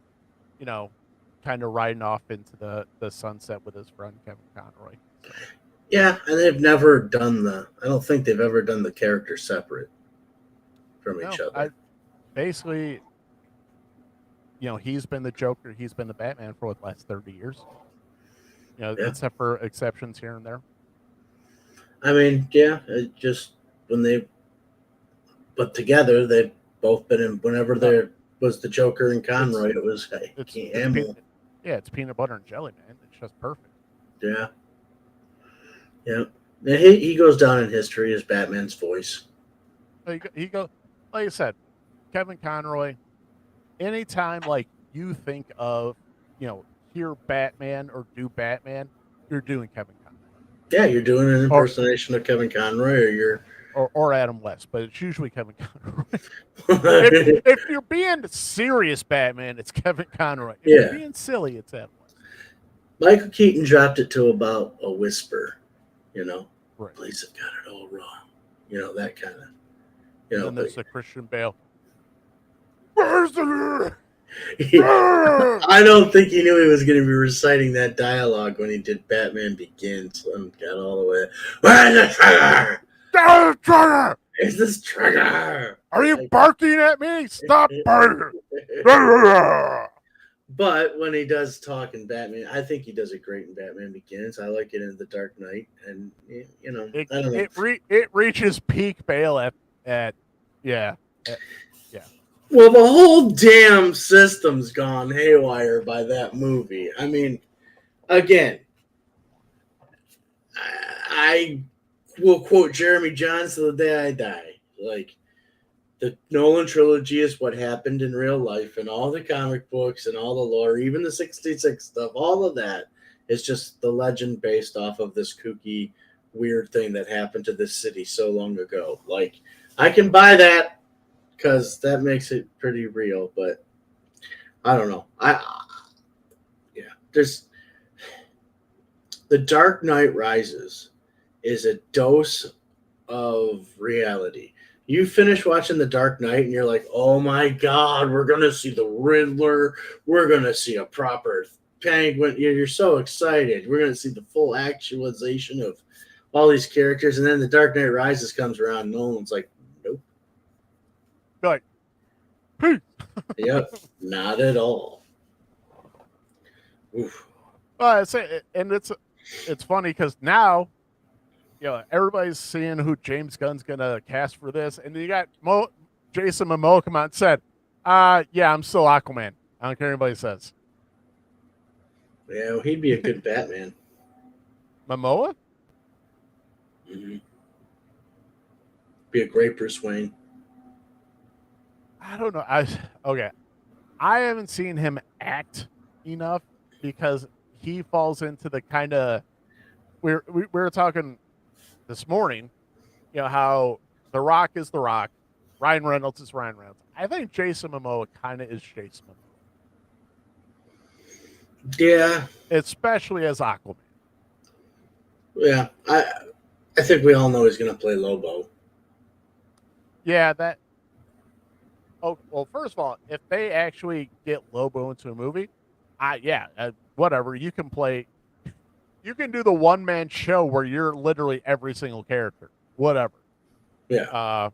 kind of riding off into the sunset with his friend Kevin Conroy. So. Yeah, and they've never done I don't think they've ever done the character separate from each other. Basically, he's been the Joker, he's been the Batman for the last 30 years. Except for exceptions here and there. I mean, yeah, just but together they've both been in. Whenever there was the Joker and Conroy, it was Hamill. It's peanut butter and jelly, man. It's just perfect. Yeah. Yeah. And he goes down in history as Batman's voice. He goes, like I said, Kevin Conroy. Anytime like you think of, hear Batman or do Batman, you're doing Kevin Conroy. Yeah, you're doing an impersonation of Kevin Conroy, or Adam West, but it's usually Kevin Conroy. if you're being serious Batman, it's Kevin Conroy. If you're being silly, it's Adam West. Michael Keaton dropped it to about a whisper, Right. Police have got it all wrong. That kind of, And then there's the Christian Bale. I don't think he knew he was going to be reciting that dialogue when he did Batman Begins and got all the way. Where's the trigger? There's the trigger! Is this trigger? Are you barking at me? Stop barking! But when he does talk in Batman, I think he does it great in Batman Begins. I like it in The Dark Knight, and It I don't know. it reaches peak Bale at yeah yeah. Well, the whole damn system's gone haywire by that movie. I mean, again, I will quote Jeremy Jahns to the day I die. Like, the Nolan trilogy is what happened in real life, and all the comic books and all the lore, even the 66 stuff, all of that is just the legend based off of this kooky, weird thing that happened to this city so long ago. Like, I can buy that because that makes it pretty real, but I don't know. Yeah, there's The Dark Knight Rises is a dose of reality. You finish watching The Dark Knight and you're like, oh my God, we're going to see the Riddler. We're going to see a proper penguin. You're so excited. We're going to see the full actualization of all these characters. And then The Dark Knight Rises comes around and Nolan's like, nope. Like, peace. Yep, not at all. Oof. I say, and it's funny because now, everybody's seeing who James Gunn's gonna cast for this, and you got Jason Momoa come out and said, yeah, I'm still Aquaman. I don't care what anybody says." Yeah, well, he'd be a good Batman. Momoa? Mm-hmm. Be a great Bruce Wayne. I don't know. I haven't seen him act enough because he falls into the kind of we were talking this morning, how The Rock is The Rock, Ryan Reynolds is Ryan Reynolds. I think Jason Momoa kind of is Jason Momoa. Yeah, Especially as Aquaman. yeah. I think we all know he's going to play Lobo. Yeah, that. Oh well, first of all, if they actually get Lobo into a movie, whatever, you can play. You can do the one-man show where you're literally every single character, whatever. Yeah.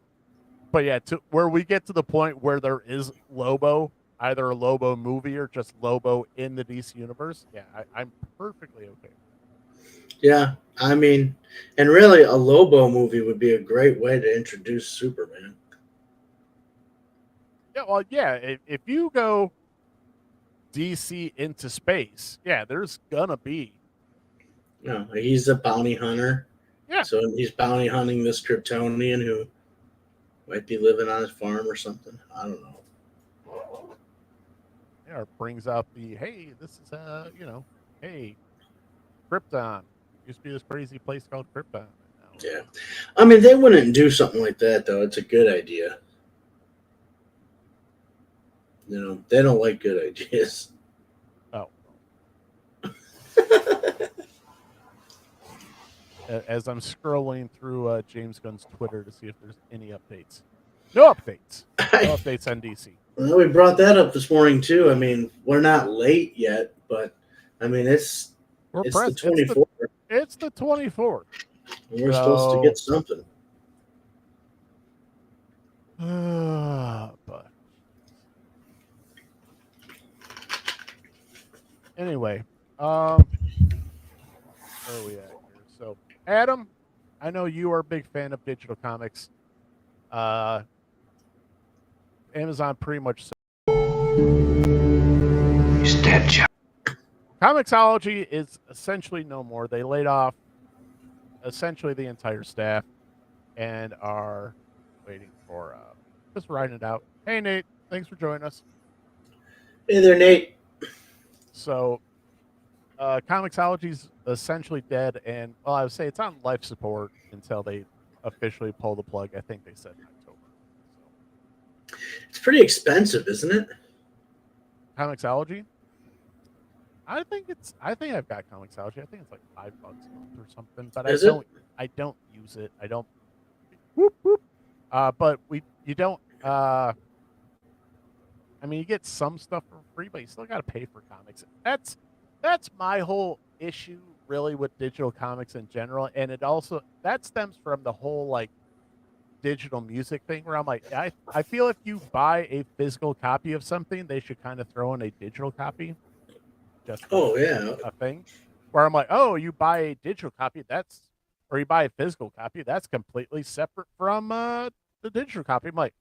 But yeah, where we get to the point where there is Lobo, either a Lobo movie or just Lobo in the DC universe, yeah, I'm perfectly okay. Yeah, I mean, and really, a Lobo movie would be a great way to introduce Superman. Yeah, well, yeah, if you go DC into space, yeah, there's gonna be. No, he's a bounty hunter. Yeah. So he's bounty hunting this Kryptonian who might be living on his farm or something. I don't know. Yeah, it brings out hey, this is hey, Krypton. Used to be this crazy place called Krypton. Yeah. I mean, they wouldn't do something like that, though. It's a good idea. They don't like good ideas. Oh. As I'm scrolling through James Gunn's Twitter to see if there's any updates. No updates. No updates on DC. Well, we brought that up this morning, too. I mean, we're not late yet, but, I mean, it's the 24th. It's the 24th. We're supposed to get something. But anyway, where are we at here? So, Adam, I know you are a big fan of digital comics. Amazon pretty much said Comixology is essentially no more. They laid off essentially the entire staff and are waiting for just writing it out. Hey, Nate, thanks for joining us. Hey there, Nate. So, Comixology's essentially dead, and I would say it's on life support until they officially pull the plug. I think they said in October. So. It's pretty expensive, isn't it? Comixology? I think I've got Comixology. I think it's like $5 a month or something. But I don't use it. I don't. Whoop, whoop. But you don't. I mean, you get some stuff for free, but you still got to pay for comics. That's my whole issue, really, with digital comics in general, and that stems from the whole digital music thing where I'm like, I feel if you buy a physical copy of something, they should kind of throw in a digital copy just for Oh yeah. a thing. Where I'm like, oh, you buy a digital copy, or you buy a physical copy, that's completely separate from the digital copy. I'm like,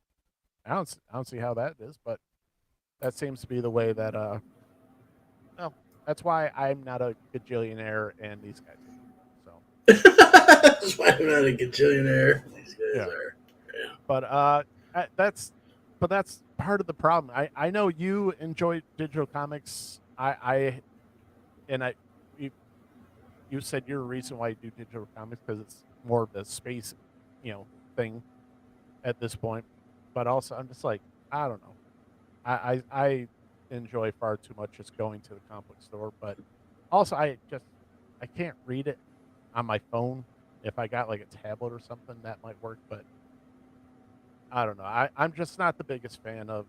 I don't see how that is, but that seems to be the way that well, that's why I'm not a gajillionaire and these guys are. So That's why I'm not a gajillionaire. These guys yeah. are. Yeah. But that's that's part of the problem. I know you enjoy digital comics. I and I you, you said you're a reason why you do digital comics because it's more of the space, thing at this point. But also, I'm just like, I don't know. I enjoy far too much just going to the comic book store, but also I can't read it on my phone. If I got like a tablet or something, that might work. But I don't know. I'm just not the biggest fan of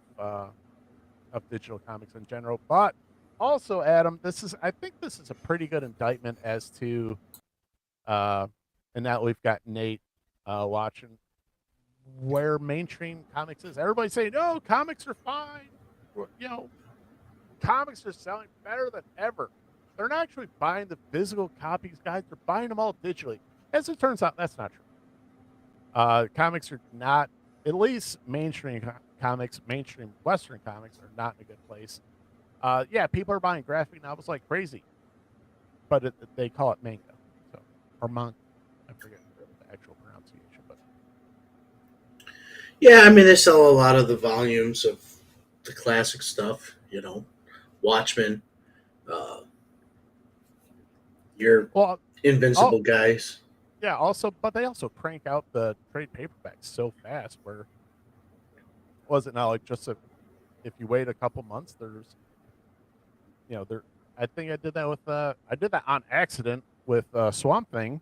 digital comics in general. But also, Adam, I think this is a pretty good indictment as to uh, and now we've got Nate watching where mainstream comics is. Everybody's saying, "No, comics are fine." Comics are selling better than ever. They're not actually buying the physical copies, guys. They're buying them all digitally. As it turns out, that's not true. Comics are not, at least mainstream comics, mainstream Western comics are not in a good place. Yeah, people are buying graphic novels like crazy, but they call it manga, so or manga. I forget the actual pronunciation, but Yeah, I mean they sell a lot of the volumes of the classic stuff. Watchmen, uh, your well, oh Invincible guys. yeah. Also, but they also crank out the trade paperbacks so fast. Where was it now? Like if you wait a couple months, there's there. I think I did that with I did that on accident with Swamp Thing,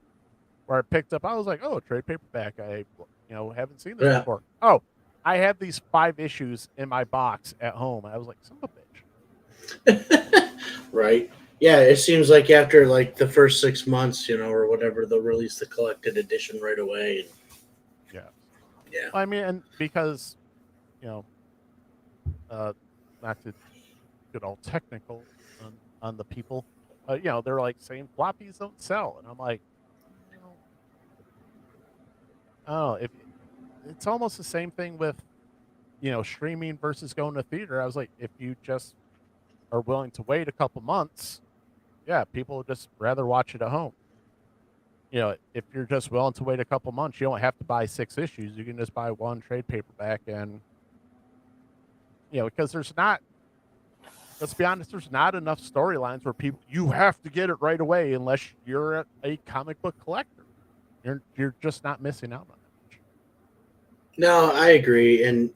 where I picked up. I was like, oh, trade paperback. I haven't seen this Yeah. before. Oh, I have these 5 issues in my box at home. I was like, son of a bitch. Right. Yeah, it seems like after like the first 6 months, or whatever, they'll release the collected edition right away. And Yeah. yeah. I mean, and because you know, uh, not to get all technical on the people, they're like saying floppies don't sell, and I'm like, you know, oh, if it's almost the same thing with streaming versus going to theater. I was like, if you just are willing to wait a couple months, yeah, people would just rather watch it at home. If you're just willing to wait a couple months, you don't have to buy 6 issues. You can just buy one trade paperback, and because there's not. Let's be honest, there's not enough storylines where you have to get it right away unless you're a comic book collector. You're just not missing out on that. No, I agree, and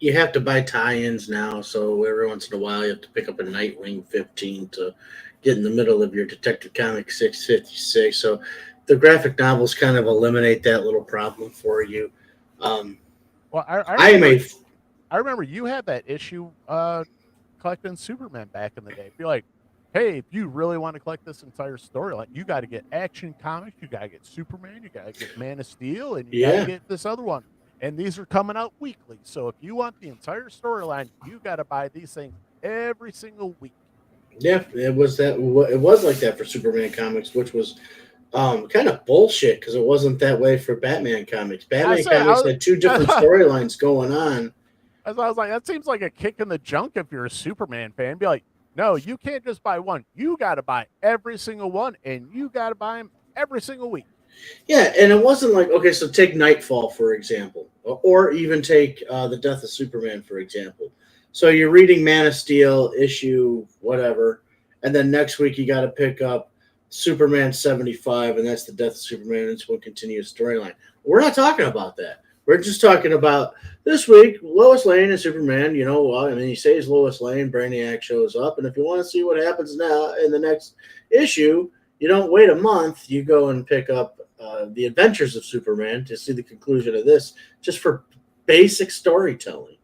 you have to buy tie-ins now. So every once in a while, you have to pick up a Nightwing 15 to get in the middle of your Detective Comics 656. So the graphic novels kind of eliminate that little problem for you. Um, Well, I am a I remember you had that issue collecting Superman back in the day. Be like, hey, if you really want to collect this entire storyline, you got to get Action Comics, you got to get Superman, you got to get Man of Steel, and you got to yeah. get this other one. And these are coming out weekly. So if you want the entire storyline, you got to buy these things every single week. Yeah, it was that. It was like that for Superman comics, which was kind of bullshit because it wasn't that way for Batman comics. I Batman say, comics had two different storylines going on. I was like, that seems like a kick in the junk if you're a Superman fan. Be like, no, you can't just buy one. You got to buy every single one, and you got to buy them every single week. Yeah, and it wasn't like, okay, so take Nightfall for example, or even take the Death of Superman for example. So you're reading Man of Steel issue whatever, and then next week you got to pick up Superman 75, and that's the Death of Superman. And it's one continuous storyline. We're not talking about that. We're just talking about this week, Lois Lane and Superman. I mean, he saves Lois Lane, Brainiac shows up, and if you want to see what happens now in the next issue, you don't wait a month. You go and pick up the Adventures of Superman to see the conclusion of this, just for basic storytelling,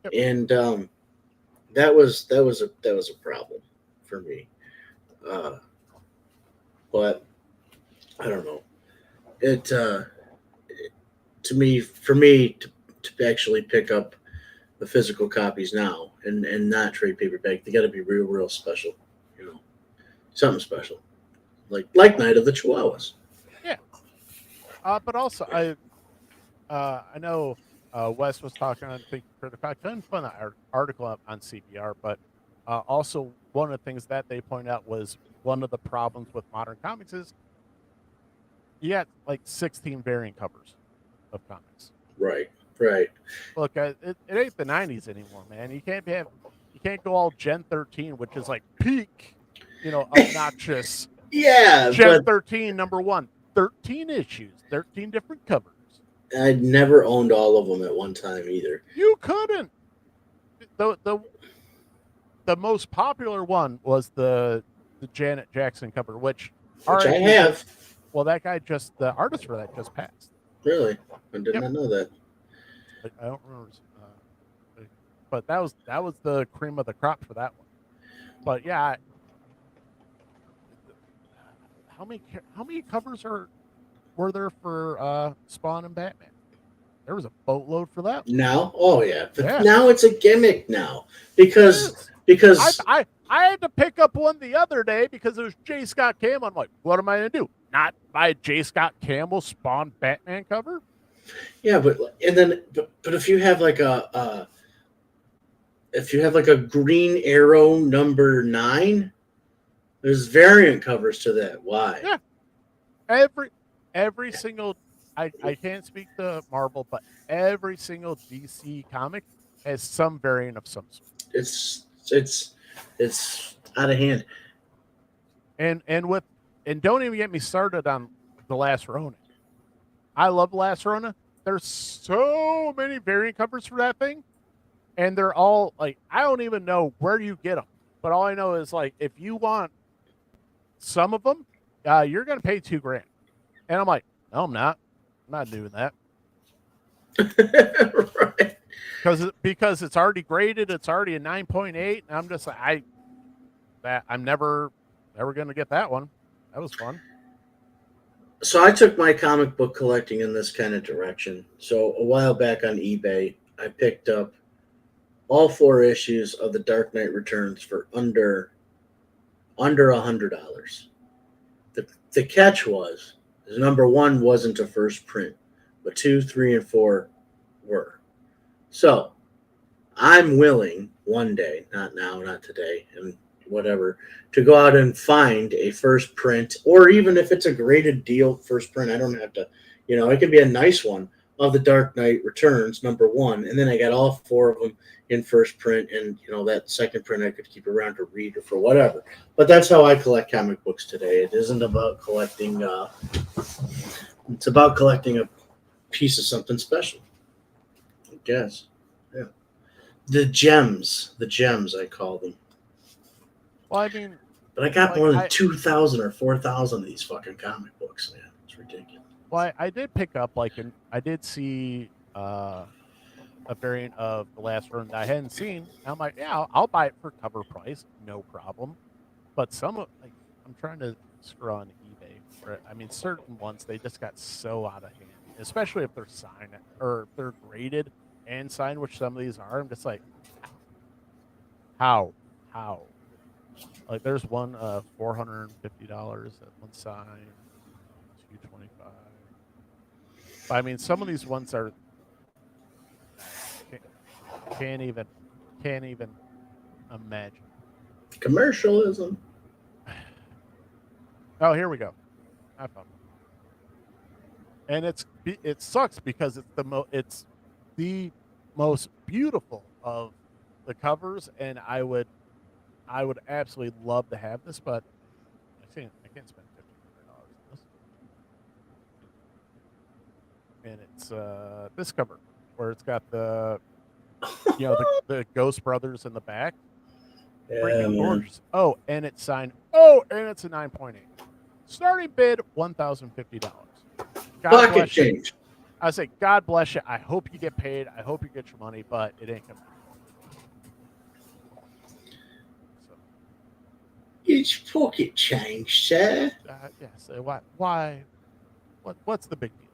Yep. and that was a problem for me. But I don't know. for me to actually pick up the physical copies now and not trade paperback, they got to be real special, you know, something special, like Night of the Chihuahuas. Yeah. But also I know Wes was talking on Think Critical. I couldn't find that article up on CBR, but also one of the things that they point out was one of the problems with modern comics is you got like 16 variant covers of comics. Right, right. Look, it ain't the 90s anymore, man. You can't go all Gen 13, which is like peak, obnoxious. Yeah, Gen but 13, number one, 13 issues, 13 different covers. I never owned all of them at one time either. You couldn't. The most popular one was the Janet Jackson cover, which Which I RIP. have. Well, that guy the artist for that just passed. Really? I did Yep. not know that. I don't remember, but that was the cream of the crop for that one. But yeah, how many covers were there for Spawn and Batman? There was a boatload for that. Now, oh yeah, but Yeah. now it's a gimmick now It because is. because I had to pick up one the other day because it was J. Scott Campbell. I'm like, what am I gonna do? Not buy a J. Scott Campbell Spawn Batman cover? yeah, but if you have like a Green Arrow #9, there's variant covers to that. Why? Yeah. Every single I can't speak to Marvel, but every single DC comic has some variant of some sort. It's out of hand. And don't even get me started on The Last Ronin. I love Last Ronin. There's so many variant covers for that thing, and they're all like I don't even know where you get them, but all I know is like if you want some of them, you're gonna pay $2,000, and I'm like, no, I'm not. I'm not doing that Right. because it's already graded. It's already a 9.8, and I'm just like I'm never gonna get that one. That was fun. So I took my comic book collecting in this kind of direction. So a while back on eBay, I picked up all 4 issues of The Dark Knight Returns for under $100. The catch was #1 wasn't a first print, but 2, 3, and 4 were. So I'm willing one day, not now, not today, and whatever, to go out and find a first print, or even if it's a graded deal first print, I don't have to, it can be a nice one of The Dark Knight Returns #1, and then I got all 4 of them in first print, and that second print I could keep around to read or for whatever. But that's how I collect comic books today. It isn't about collecting. It's about collecting a piece of something special, I guess. Yeah. The gems I call them. Well, I mean, But I got more than 2,000 or 4,000 of these fucking comic books, man. It's ridiculous. well, I did pick up I did see a variant of The Last Ronin that I hadn't seen. I'm like, yeah, I'll buy it for cover price, no problem. But I'm trying to scroll on eBay. I mean, certain ones they just got so out of hand, especially if they're signed or if they're graded and signed, which some of these are. I'm just like, how? Like, there's one $450 that one signed, $225. But I mean, some of these ones are can't even imagine. Commercialism. Oh, here we go. I found it. And it sucks because it's the most beautiful of the covers, and I would absolutely love to have this, but I can't spend $1,500 on this. And it's this cover where it's got the the Ghost Brothers in the back. Freaking gorgeous. Oh, and it's signed. Oh, and it's a 9.8. Starting bid $1,050. Pocket change. I say, God bless you. I hope you get paid. I hope you get your money, but it ain't coming. So, it's pocket change, sir. yeah. So why? What's the big deal?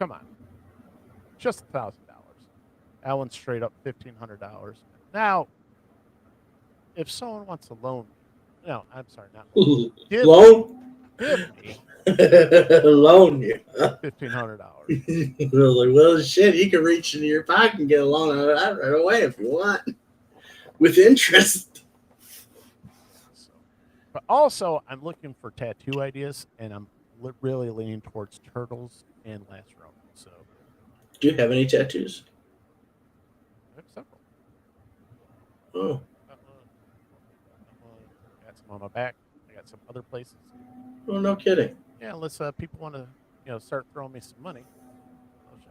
Come on. just $1,000. That one's straight up $1,500. Now, if someone wants to loan me, no, I'm sorry, not loan. Loan? Give me Loan you. $1,500. I was like, well, shit, you can reach into your pocket and get a loan out of that right away if you want, with interest. So, but also, I'm looking for tattoo ideas, and I'm really leaning towards turtles and Last Roman. So, Do you have any tattoos? I have several. Oh, Got some on my back. I got some other places. well, no kidding. Yeah, unless people want to, start throwing me some money,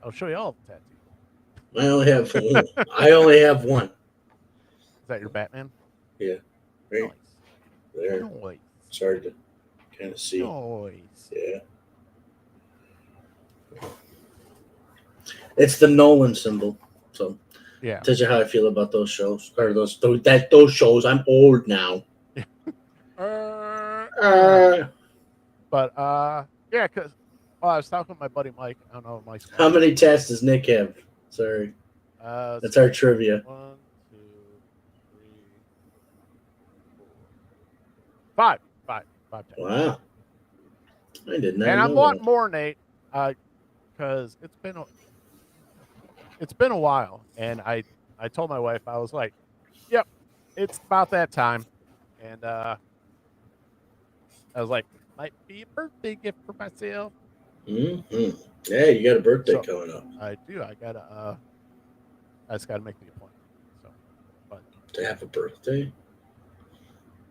I'll show you all the tattoos. I only have one. I only have one. Is that your Batman? Yeah, right Nice. there. Noise. It's hard to kind of see. Noise. Yeah. It's the Nolan symbol. So Yeah. tells you how I feel about those shows. Or those shows. I'm old now. But yeah, because I was talking with my buddy Mike. I don't know if Mike's How many tats does Nick have? Sorry. That's our trivia. 1, 2, 3, 4, 5 tats. Wow. I did not And know I'm wanting that. more, Nate, because it's been a while, and I told my wife, I was like, "Yep, it's about that time," and I was like, "Might be a birthday gift for myself." Mm-hmm. Yeah, you got a birthday coming up. I do. I just gotta make the appointment. So, but To have a birthday?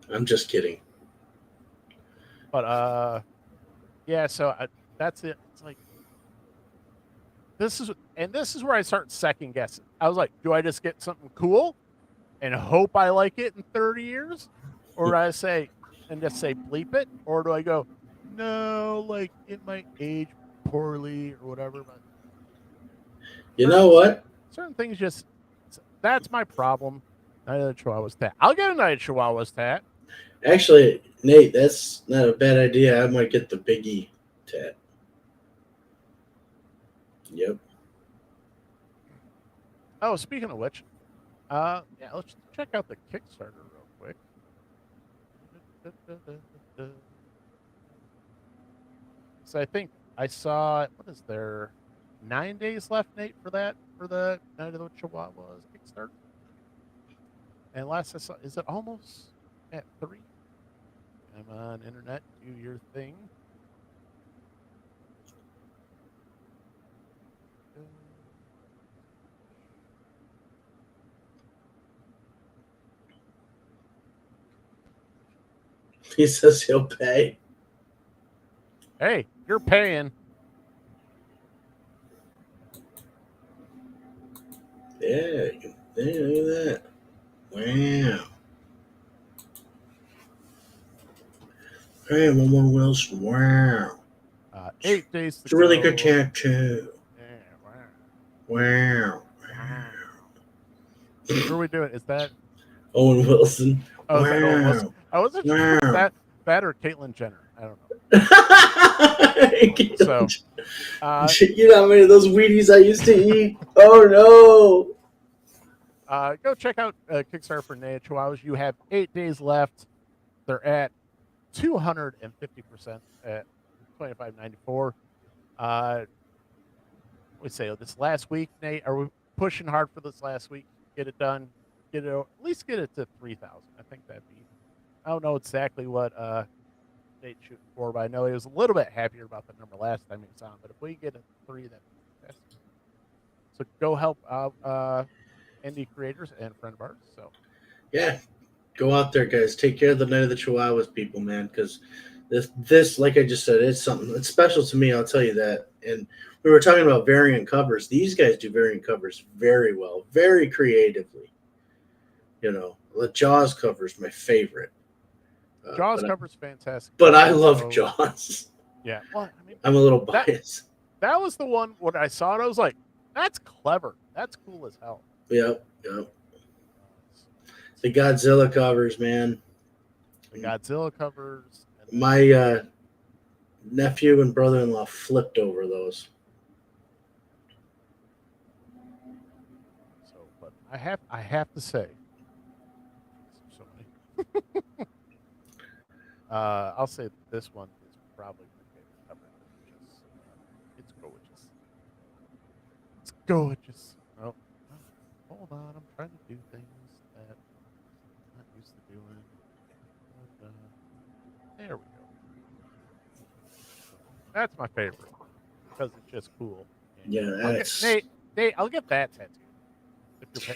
I'm just kidding. But yeah. So that's it. It's like this is where I start second guessing. I was like, do I just get something cool and hope I like it in 30 years, or do I say and just say bleep it, or do I go, no, like it might age poorly or whatever? But you know what? Certain things just that's my problem. Night of the Chihuahuas tat. I'll get a Night of Chihuahuas tat. Actually, Nate, that's not a bad idea. I might get the Biggie tat. Yep. Oh, speaking of which, yeah, let's check out the Kickstarter real quick. So I think I saw what is there 9 days left, Nate, for the Night of the Chihuahuas Kickstarter. And last I saw, is it almost at 3? Come on, internet, do your thing. He says he'll pay. Hey, you're paying. Yeah, look at that. Wow. Hey, one more Wilson. Wow. 8 days to It's a really go. good tattoo. Yeah, Wow. Who are we doing? Is that Owen Wilson. Oh, wow. is that Owen Wilson? I wasn't sure if that or Caitlyn Jenner. I don't know. So, you know how many of those Wheaties I used to eat? Oh no! Go check out Kickstarter for Night of Chihuahuas. You have 8 days left. They're at 250% at $25.94. We say this last week, Nate. Are we pushing hard for this last week? Get it done. Get it at least get it to 3,000. I think that'd be. I don't know exactly what Nate's shooting for, but I know he was a little bit happier about the number last time he was on. But if we get a 3, that'd be fantastic. So go help out indie creators and friend of ours. So yeah, go out there, guys. Take care of the Night of the Chihuahuas, people, man. Because this, like I just said, it's something. It's special to me. I'll tell you that. And we were talking about variant covers. These guys do variant covers very well, very creatively. You know, the Jaws cover is my favorite. Jaws cover's fantastic. But I love Jaws. Yeah. Well, I mean, I'm a little biased. That was the one when I saw it, I was like, that's clever. That's cool as hell. Yep. The Godzilla covers, man. The Godzilla covers. My nephew and brother-in-law flipped over those. I have to say, so many. I'll say this one is probably my favorite cover. It's gorgeous. It's gorgeous. Oh, oh, hold on. I'm trying to do things that I'm not used to doing. But, there we go. That's my favorite because it's just cool. And Yeah, I'll get that's. Nate. I'll get that tattoo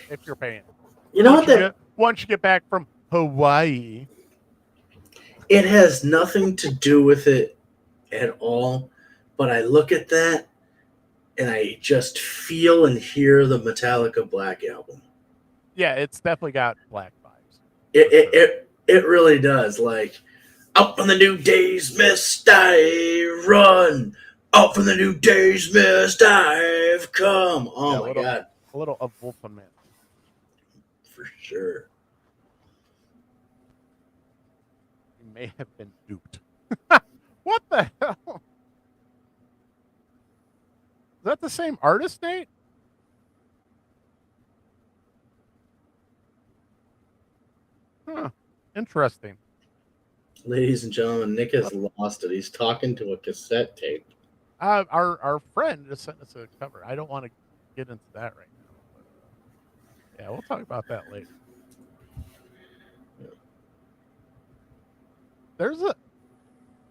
if you're paying. You know what? Once you get back from Hawaii. It has nothing to do with it at all. But I look at that and I just feel and hear the Metallica Black album. Yeah, it's definitely got Black vibes. It really does. Like, out from the new day's mist I run. Out from the new day's mist I've come. Oh Yeah, my god. A little of Wolfman. For sure. You may have been duped. What the hell? Is that the same artist, Nate? Huh. Interesting. Ladies and gentlemen, Nick has lost it. He's talking to a cassette tape. Our friend just sent us a cover. I don't want to get into that right now. But, yeah, we'll talk about that later. There's a.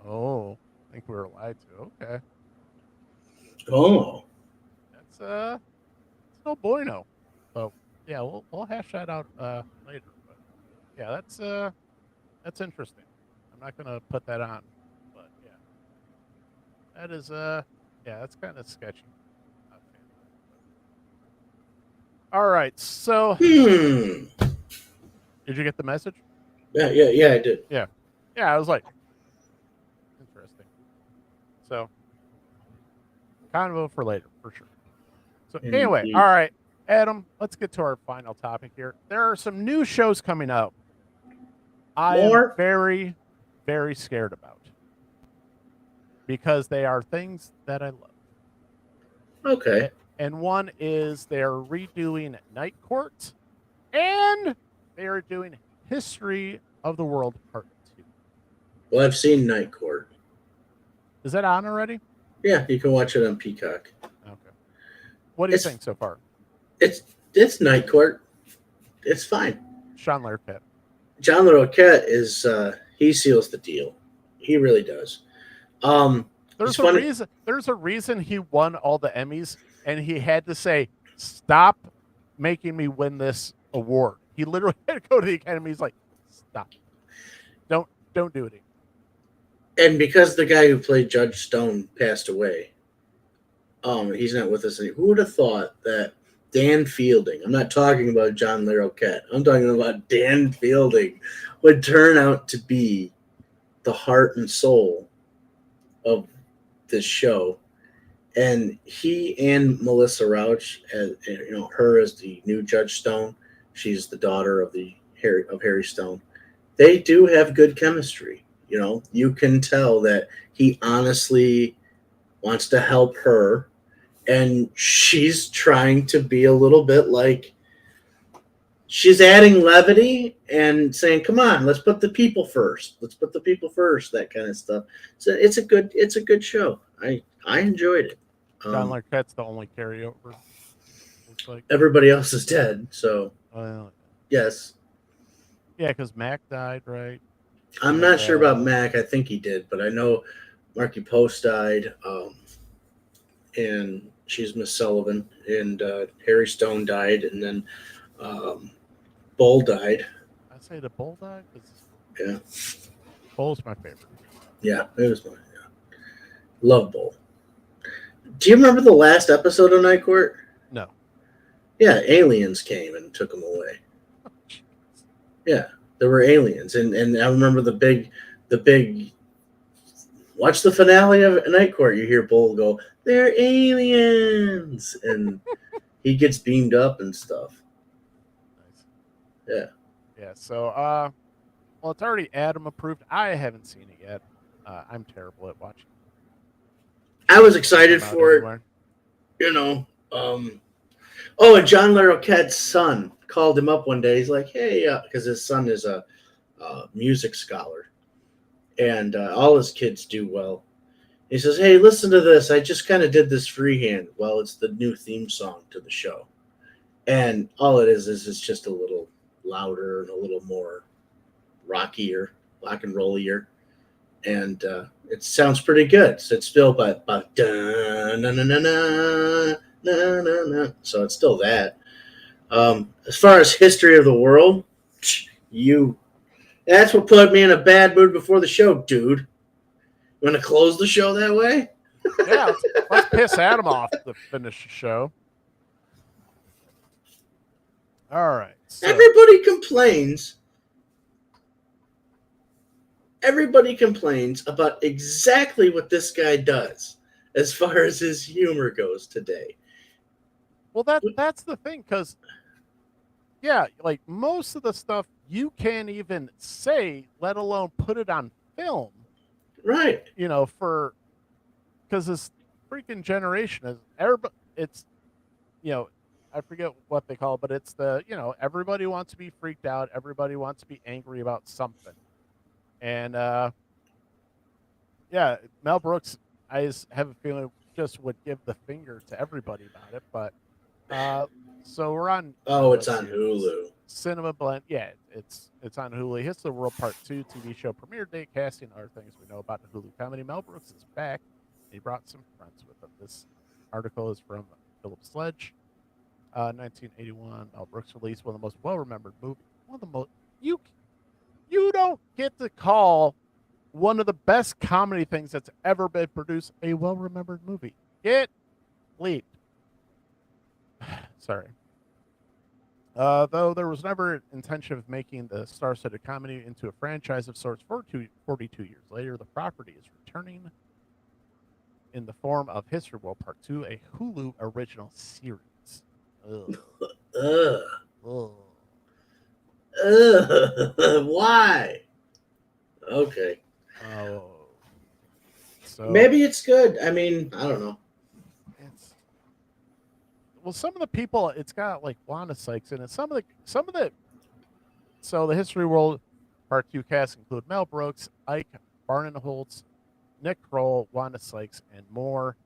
Oh, I think we were lied to. Okay. Oh. That's it's no bueno. So yeah, we'll hash that out later. But yeah, that's interesting. I'm not gonna put that on, but yeah, that is yeah, that's kind of sketchy. Not a fan of that, but. All right, so did you get the message? Yeah, I did. Yeah, I was like, interesting. So, convo for later for sure. So anyway, all right, Adam, let's get to our final topic here. There are some new shows coming out. I am very, very scared about because they are things that I love. Okay. And one is they're redoing Night Court, and they are doing History of the World Part 2. Well, I've seen Night Court. Is that on already? Yeah, you can watch it on Peacock. Okay. What do you think so far? It's Night Court. It's fine. John Larroquette. John Larroquette is he seals the deal. He really does. There's a reason. There's a reason he won all the Emmys, and he had to say, "Stop making me win this award." He literally had to go to the Academy. He's like, "Stop! Don't do it." And because the guy who played Judge Stone passed away, he's not with us anymore. Who would have thought that Dan Fielding, I'm not talking about John Larroquette, I'm talking about Dan Fielding, would turn out to be the heart and soul of this show. And he and Melissa Rauch, as her as the new Judge Stone, she's the daughter of Harry Stone. They do have good chemistry. You can tell that he honestly wants to help her, and she's trying to be a little bit like she's adding levity and saying, "Come on, let's put the people first. Let's put the people first." That kind of stuff. So it's a good show. I enjoyed it. John Larroquette's the only carryover. Looks like everybody else is dead. So yes. Yeah, because Mac died, right? I'm not sure about Mac. I think he did, but I know Marky Post died, and she's Miss Sullivan, and Harry Stone died, and then Bull died. I say the Bull died? Yeah. Bull's my favorite. Yeah, it was mine. Yeah. Love Bull. Do you remember the last episode of Night Court? No. Yeah, aliens came and took him away. Yeah. There were aliens, and I remember the big. Watch the finale of Night Court. You hear Bull go, "They're aliens," and he gets beamed up and stuff. Nice. Yeah. Yeah. So, well, it's already Adam approved. I haven't seen it yet. I'm terrible at watching. I was excited for it. Oh, and John Larroquette's son called him up one day. He's like, "Hey," because his son is a music scholar, and all his kids do well. He says, "Hey, listen to this. I just kind of did this freehand." Well, it's the new theme song to the show, and all it is it's just a little louder and a little more rockier, rock and rollier, and it sounds pretty good. So it's still but na na na na na na na. So it's still that. As far as history of the world, you that's what put me in a bad mood before the show, dude. You want to close the show that way? Yeah, let's piss Adam off to finish the show. All right. So. Everybody complains. Everybody complains about exactly what this guy does as far as his humor goes today. Well, that's the thing, because yeah, like most of the stuff you can't even say, let alone put it on film. Right. You know, because this freaking generation is everybody. It's, you know, I forget what they call it, but it's the, you know, everybody wants to be freaked out. Everybody wants to be angry about something. And yeah, Mel Brooks, I just have a feeling, just would give the finger to everybody about it. But so we're on. Oh, it's on Hulu. Cinema Blend. Yeah, it's on Hulu. History of the World Part 2 TV show premiere date, casting, other things we know about the Hulu comedy. Mel Brooks is back. He brought some friends with him. This article is from Philip Sledge. 1981. Mel Brooks released one of the most well-remembered movies. One of the most you don't get to call one of the best comedy things that's ever been produced a well-remembered movie. Get leaped. Sorry. Though there was never intention of making the star-studded comedy into a franchise of sorts, 42 years later, the property is returning in the form of History World Part 2, a Hulu original series. Ugh. Ugh. Ugh. Ugh. Why? Okay. Oh. So maybe it's good. I mean, I don't know. Well, some of the people, it's got like Wanda Sykes in it. Some of the so the History World Part 2 cast include Mel Brooks, Ike Barinholtz, Nick Kroll, Wanda Sykes, and more.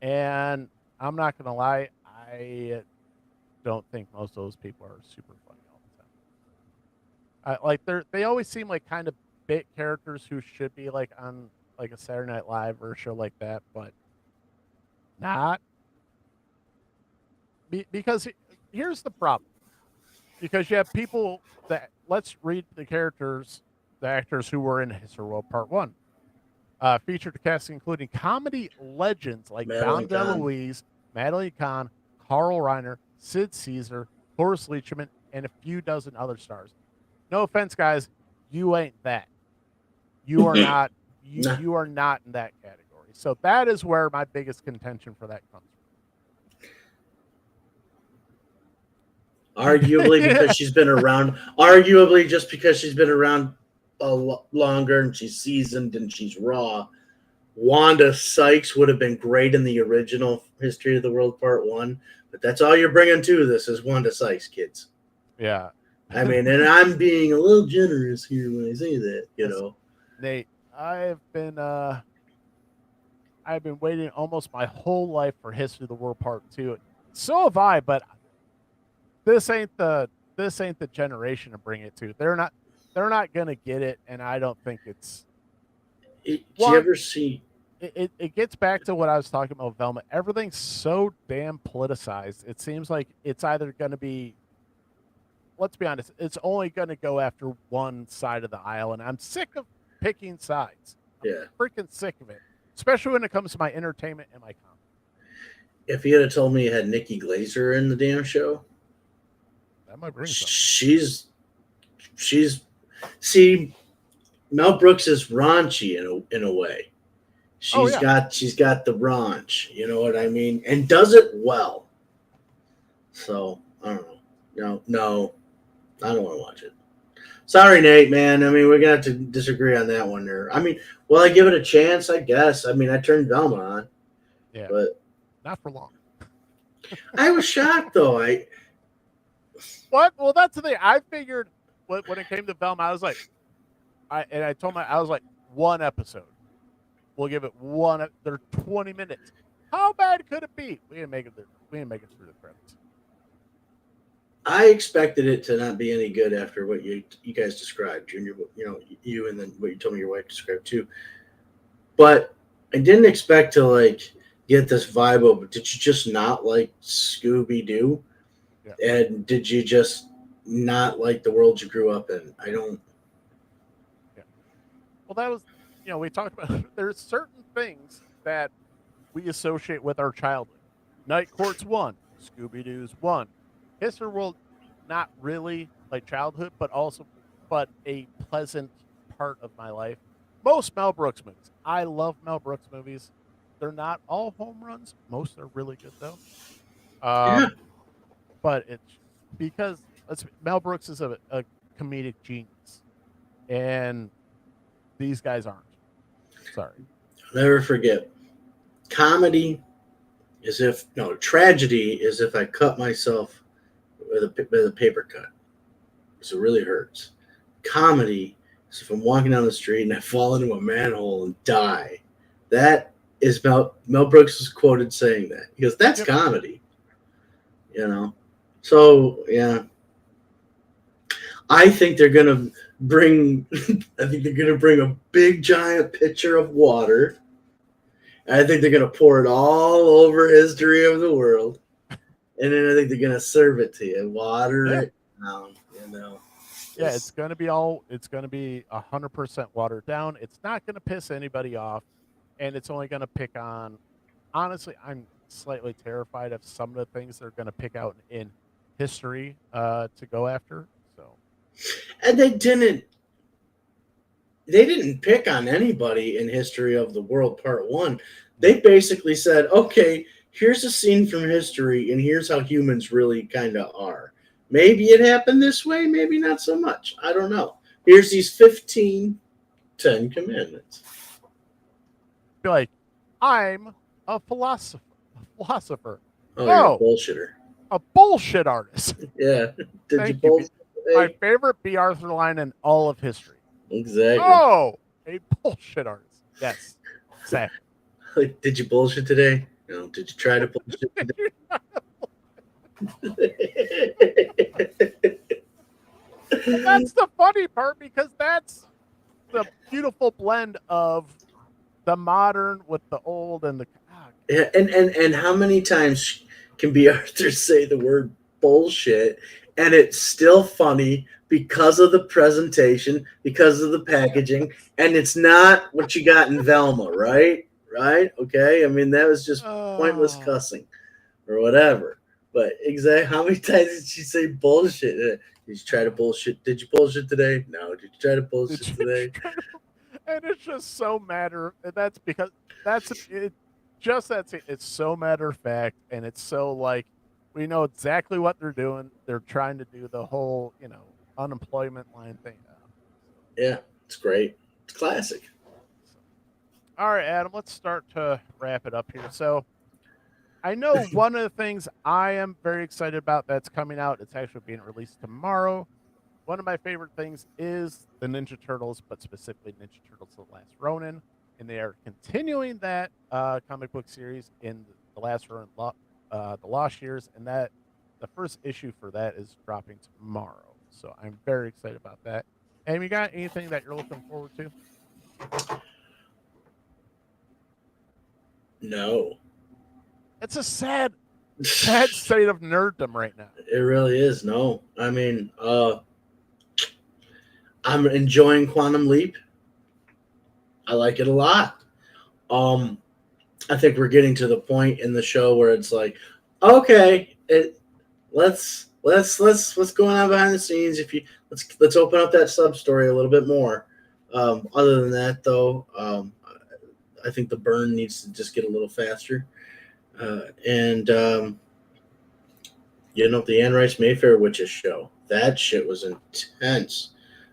And I'm not gonna lie, I don't think most of those people are super funny all the time. Like they always seem like kind of bit characters who should be like on like a Saturday Night Live or a show like that, but not. Because here's the problem. Because you have people that, let's read the characters, the actors who were in History World Part 1. Featured the cast including comedy legends like Dom DeLuise, Madeline Kahn, Carl Reiner, Sid Caesar, Horace Leachman, and a few dozen other stars. No offense, guys, you ain't that. You are not. You are not in that category. So that is where my biggest contention for that comes from. Arguably because she's been around. Arguably just because she's been around longer and she's seasoned and she's raw. Wanda Sykes would have been great in the original History of the World Part 1, but that's all you're bringing to this is Wanda Sykes, kids. Yeah. I mean, and I'm being a little generous here when I say that, you know. Nate, I've been waiting almost my whole life for History of the World Part 2. So have I, but this ain't the generation to bring it to. They're not gonna get it, and I don't think it's. Did you ever see? It gets back to what I was talking about, Velma. Everything's so damn politicized. It seems like it's either gonna be. Let's be honest. It's only gonna go after one side of the aisle, and I'm sick of picking sides. I'm freaking sick of it, especially when it comes to my entertainment and my comedy. If you had told me you had Nikki Glaser in the damn show. That might bring something. She's see, Mel Brooks is raunchy in a way. She's got the raunch, you know what I mean, and does it well. So I don't know. No, I don't want to watch it. Sorry, Nate, man. I mean, we're gonna have to disagree on that one there. I mean, will I give it a chance? I guess. I mean, I turned Velma on. Yeah, but not for long. I was shocked though. What? Well, that's the thing. I figured when it came to Velma, I was like, I told I was like, one episode. We'll give it one. They're 20 minutes. How bad could it be? We didn't make it. We didn't make it through the credits. I expected it to not be any good after what you guys described, Junior. You and then what you told me your wife described too. But I didn't expect to like get this vibe of. Did you just not like Scooby Doo? Yeah. And did you just not like the world you grew up in? I don't. Yeah. Well, that was we talked about. There's certain things that we associate with our childhood. Night Court's one. Scooby Doo's one. History World, not really like childhood, but a pleasant part of my life. Most Mel Brooks movies. I love Mel Brooks movies. They're not all home runs. Most are really good though. Yeah. But it's because Mel Brooks is a comedic genius, and these guys aren't. Sorry. I'll never forget. Comedy tragedy is if I cut myself with a paper cut. So it really hurts. Comedy is if I'm walking down the street and I fall into a manhole and die. That is Mel Brooks is quoted saying that. Because that's comedy. So yeah. I think they're gonna bring a big giant pitcher of water. I think they're gonna pour it all over history of the world. And then I think they're gonna serve it to you, water it down, Yeah, it's gonna be 100% watered down. It's not gonna piss anybody off, and it's only gonna pick on. Honestly, I'm slightly terrified of some of the things they're gonna pick out in history to go after. So, and they didn't pick on anybody in History of the World Part 1. They basically said, okay, here's a scene from history, and here's how humans really kind of are. Maybe it happened this way, maybe not so much. I don't know. Here's these 15 Ten Commandments. Be like, I'm a philosopher. Oh, you're a bullshitter. A bullshit artist. Yeah. Did you bullshit? My favorite B. Arthur line in all of history. Exactly. Oh, a bullshit artist. Yes. Exactly. Like, did you bullshit today? No. Did you try to bullshit today? That's the funny part because that's the beautiful blend of the modern with the old and the. Yeah, and how many times can B. Arthur say the word bullshit and it's still funny because of the presentation, because of the packaging, and it's not what you got in Velma, right? Right? Okay. I mean, that was just pointless cussing or whatever. But exactly how many times did she say bullshit? Did you try to bullshit? Did you bullshit today? No. Did you try to bullshit today? And it's just so matter. And that's because it's so matter of fact, and it's so like we know exactly what they're doing. They're trying to do the whole, unemployment line thing. Yeah, it's great. It's classic. All right, Adam, let's start to wrap it up here. So I know one of the things I am very excited about that's coming out, it's actually being released tomorrow. One of my favorite things is the Ninja Turtles, but specifically Ninja Turtles The Last Ronin. And they are continuing that comic book series in The Last Ronin, The Lost Years. And that the first issue for that is dropping tomorrow. So I'm very excited about that. And you got anything that you're looking forward to? No. It's a sad state of nerddom right now. It really is. No. I mean, I'm enjoying Quantum Leap. I like it a lot. I think we're getting to the point in the show where it's like, okay, what's going on behind the scenes? Let's open up that sub story a little bit more. Other than that, though, I think the burn needs to just get a little faster. The Anne Rice Mayfair Witches show, that shit was intense.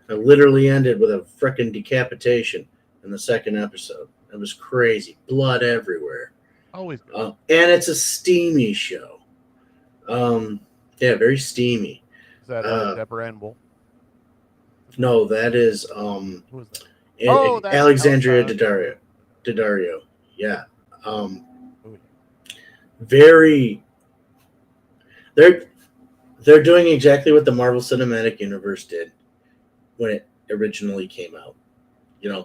I literally ended with a frickin' decapitation in the second episode. It was crazy. Blood everywhere. Always. And it's a steamy show. Yeah, very steamy. Is that Uh, Deborah Ann Wool? no, that is Who is that? Oh, that's Alexandria Alessandra. Daddario. Yeah. Um, Oh, yeah. very. They're they're doing exactly what the Marvel Cinematic Universe did when it originally came out.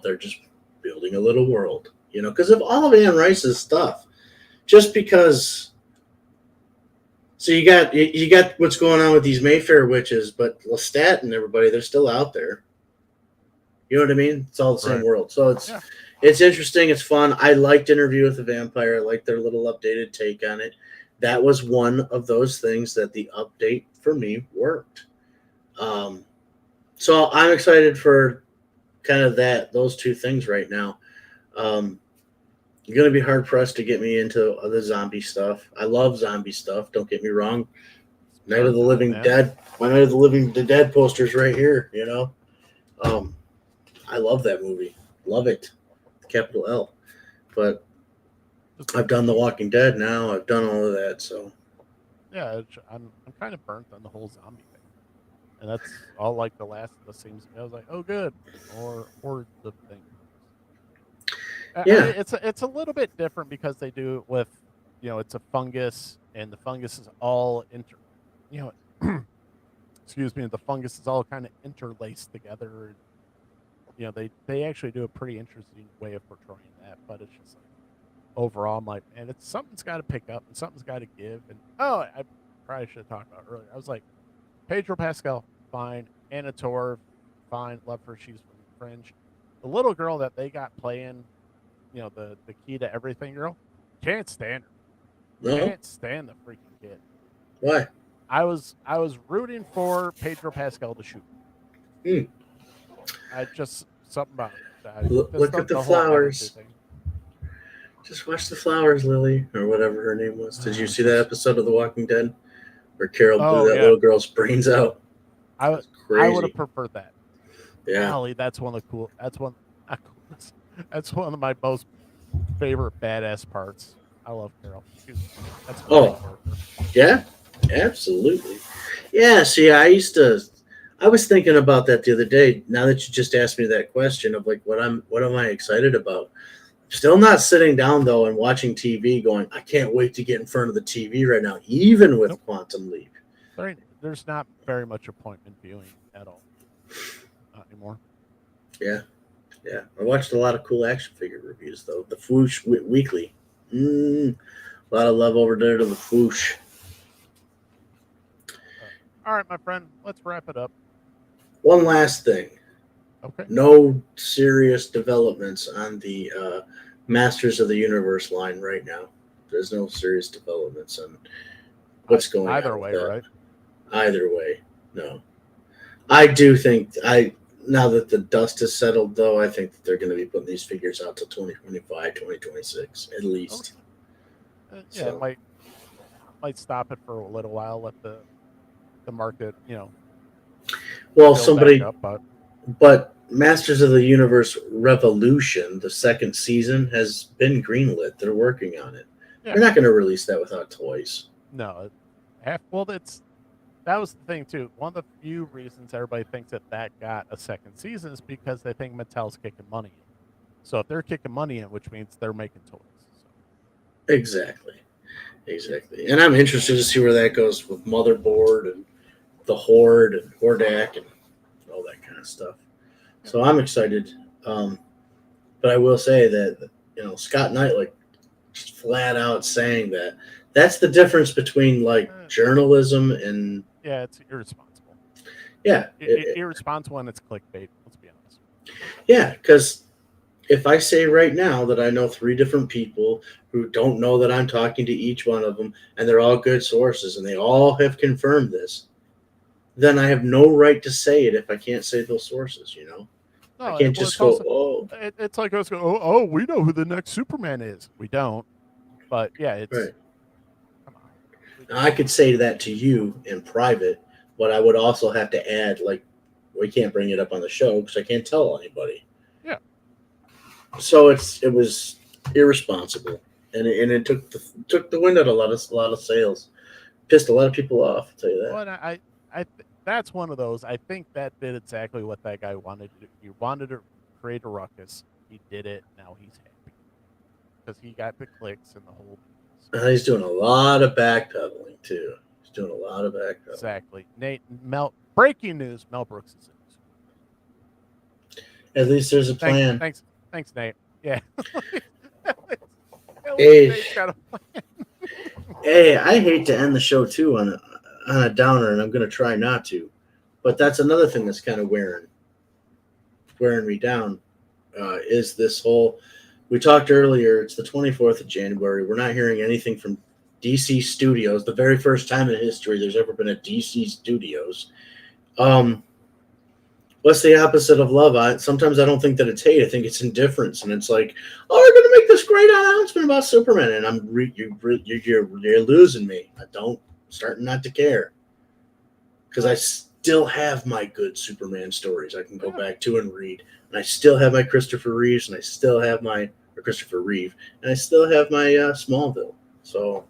They're just building a little world. Because of all of Anne Rice's stuff. Just because. So you got what's going on with these Mayfair witches, but Lestat and everybody, they're still out there. You know what I mean? It's all the same Right. world. So it's Yeah. it's interesting. It's fun. I liked Interview with the Vampire. I liked their little updated take on it. That was one of those things that the update for me worked. Um, so I'm excited for kind of those two things right now. Um, you're gonna be hard pressed to get me into the zombie stuff. I love zombie stuff. Don't get me wrong. It's Night of burn the time, Living man. Dead. My Night of the Living Dead posters right here. Um, I love that movie. Love it. Capital L. But Just I've done The Walking Dead now. I've done all of that. So yeah, I'm kind of burnt on the whole zombie thing, and that's all like the last of the seems. I was like, oh, good, more hordes of things. I mean, yeah, it's a little bit different because they do it with, it's a fungus, and the fungus is all you know, excuse me, the fungus is all kind of interlaced together. And, they actually do a pretty interesting way of portraying that, but it's just like overall, I'm like, man, it's something's got to pick up and something's got to give. And I probably should have talked about it earlier. I was like, Pedro Pascal, fine. Anna Torv, fine. Love her. She's from Fringe. The little girl that they got playing, the key to everything girl, can't stand her. no, Can't stand the freaking kid. why? I was rooting for Pedro Pascal to shoot. Hmm. I just something about it. Just Look the, at the the whole energy flowers. thing. Just watch the flowers, Lily, or whatever her name was. Did you see that Just episode of The Walking Dead where Carol blew oh that yeah, little girl's brains out? I That's I would have crazy. preferred that. Yeah. Golly, that's one of the cool. Not coolest. That's one of my most favorite badass parts. I love Carol. That's a great Oh, character. yeah. Absolutely. Yeah. See, I was thinking about that the other day. Now that you just asked me that question of like what am I excited about? Still not sitting down though and watching TV going, I can't wait to get in front of the TV right now, even with Nope, Quantum Leap. there's not very much appointment viewing at all. Not anymore. Yeah, yeah. I watched a lot of cool action figure reviews though. The Foosh Weekly. A lot of love over there to the Foosh. All right, my friend. Let's wrap it up. One last thing. Okay. No serious developments on the Masters of the Universe line right now. There's no serious developments on what's going Either on with way, that. right? Either way, no. I do think I now that the dust has settled, though, I think that they're going to be putting these figures out till 2025, 2026 at Okay. least. Yeah, it So, might stop it for a little while. Let the market, well, build back somebody, up. But but Masters of the Universe Revolution, the second season, has been greenlit. They're working on it. yeah, They're not going to release that without toys. no, well, that was the thing too. One of the few reasons everybody thinks that got a second season is because they think Mattel's kicking money in. So if they're kicking money in, which means they're making toys. So, Exactly. Exactly. And I'm interested to see where that goes with Motherboard and the Horde and Hordak and all that kind of stuff. yeah. So I'm excited. Um, but I will say that, Scott Knight, like, just flat out saying that that's the difference between like Uh, journalism and yeah, it's irresponsible. yeah, Irresponsible and it's clickbait. Let's be honest. yeah, because if I say right now that I know three different people who don't know that I'm talking to each one of them and they're all good sources and they all have confirmed this, then I have no right to say it if I can't say those sources. I No, can't well, just it's go, also oh, it's like us going, oh, we know who the next Superman is. We don't, but yeah, it's right. come on. Now, I could say that to you in private, but I would also have to add, like, we can't bring it up on the show because I can't tell anybody. Yeah, So it was irresponsible, and it took the wind out of a lot of sales. pissed a lot of people off. I'll tell you that. Well, that's one of those. I think that did exactly what that guy wanted to do. He wanted to create a ruckus. He did it. Now he's happy because he got the clicks and the whole. He's doing a lot of backpedaling too. He's doing a lot of backpedaling. Exactly. Breaking news: Mel Brooks is in this. At least there's a plan. Thanks, Nate. Yeah. Hey. Nate's got a plan. Hey, I hate to end the show too on a downer, and I'm going to try not to. But that's another thing that's kind of wearing me down. Is this whole? We talked earlier. It's the 24th of January. We're not hearing anything from DC Studios. The very first time in history there's ever been a DC Studios. What's the opposite of love? Sometimes I don't think that it's hate. I think it's indifference, and it's like, oh, we're going to make this great announcement about Superman, and you're losing me. Starting not to care, because I still have my good Superman stories I can go back to and read, and I still have my Christopher Reeve, and I still have my Smallville. So,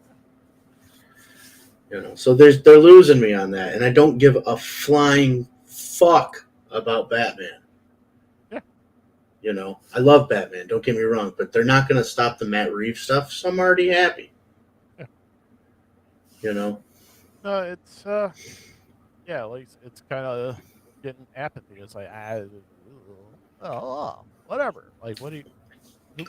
so they're losing me on that, and I don't give a flying fuck about Batman. Yeah. I love Batman, don't get me wrong, but they're not going to stop the Matt Reeves stuff, so I'm already happy. Yeah. It's like it's kind of getting apathy. It's like whatever. Like, who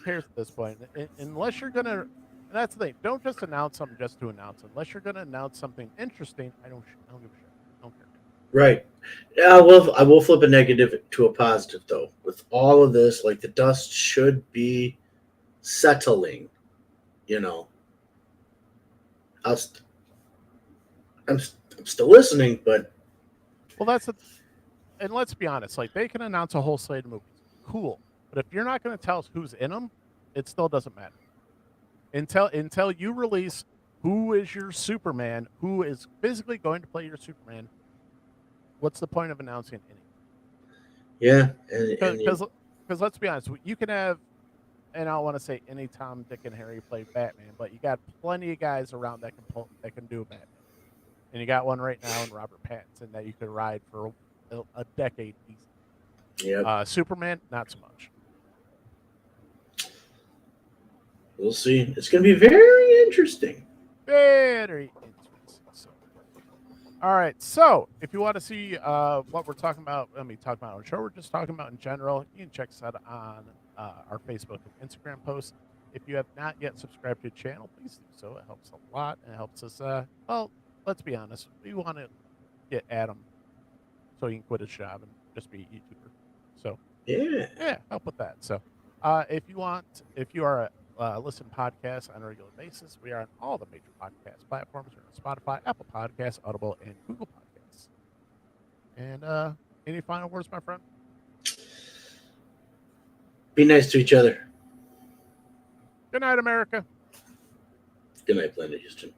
cares at this point? Unless you're gonna, and that's the thing. Don't just announce something just to announce it. Unless you're gonna announce something interesting, I don't give a shit. I don't care. Right. Yeah, I will flip a negative to a positive though. With all of this, like the dust should be settling. I'm still listening, but and let's be honest. Like, they can announce a whole slate of movies, cool. But if you're not going to tell us who's in them, it still doesn't matter. Until you release who is your Superman, who is physically going to play your Superman, what's the point of announcing anything? Yeah, because let's be honest, you can have, and I don't want to say any Tom, Dick, and Harry play Batman, but you got plenty of guys around that can do Batman, and you got one right now in Robert Pattinson that you could ride for a decade easy. Yeah. Superman, not so much. We'll see. It's going to be very interesting. Very interesting. So, all right. So, if you want to see what we're talking about, on the show, we're just talking about in general, you can check us out on our Facebook and Instagram posts. If you have not yet subscribed to the channel, please do so. It helps a lot. It helps us. Let's be honest. We want to get Adam so he can quit his job and just be a YouTuber. So, yeah, help with that. So, if you are listen podcast on a regular basis, we are on all the major podcast platforms. We're on Spotify, Apple Podcasts, Audible, and Google Podcasts. And any final words, my friend? Be nice to each other. Good night, America. Good night, Planet Houston.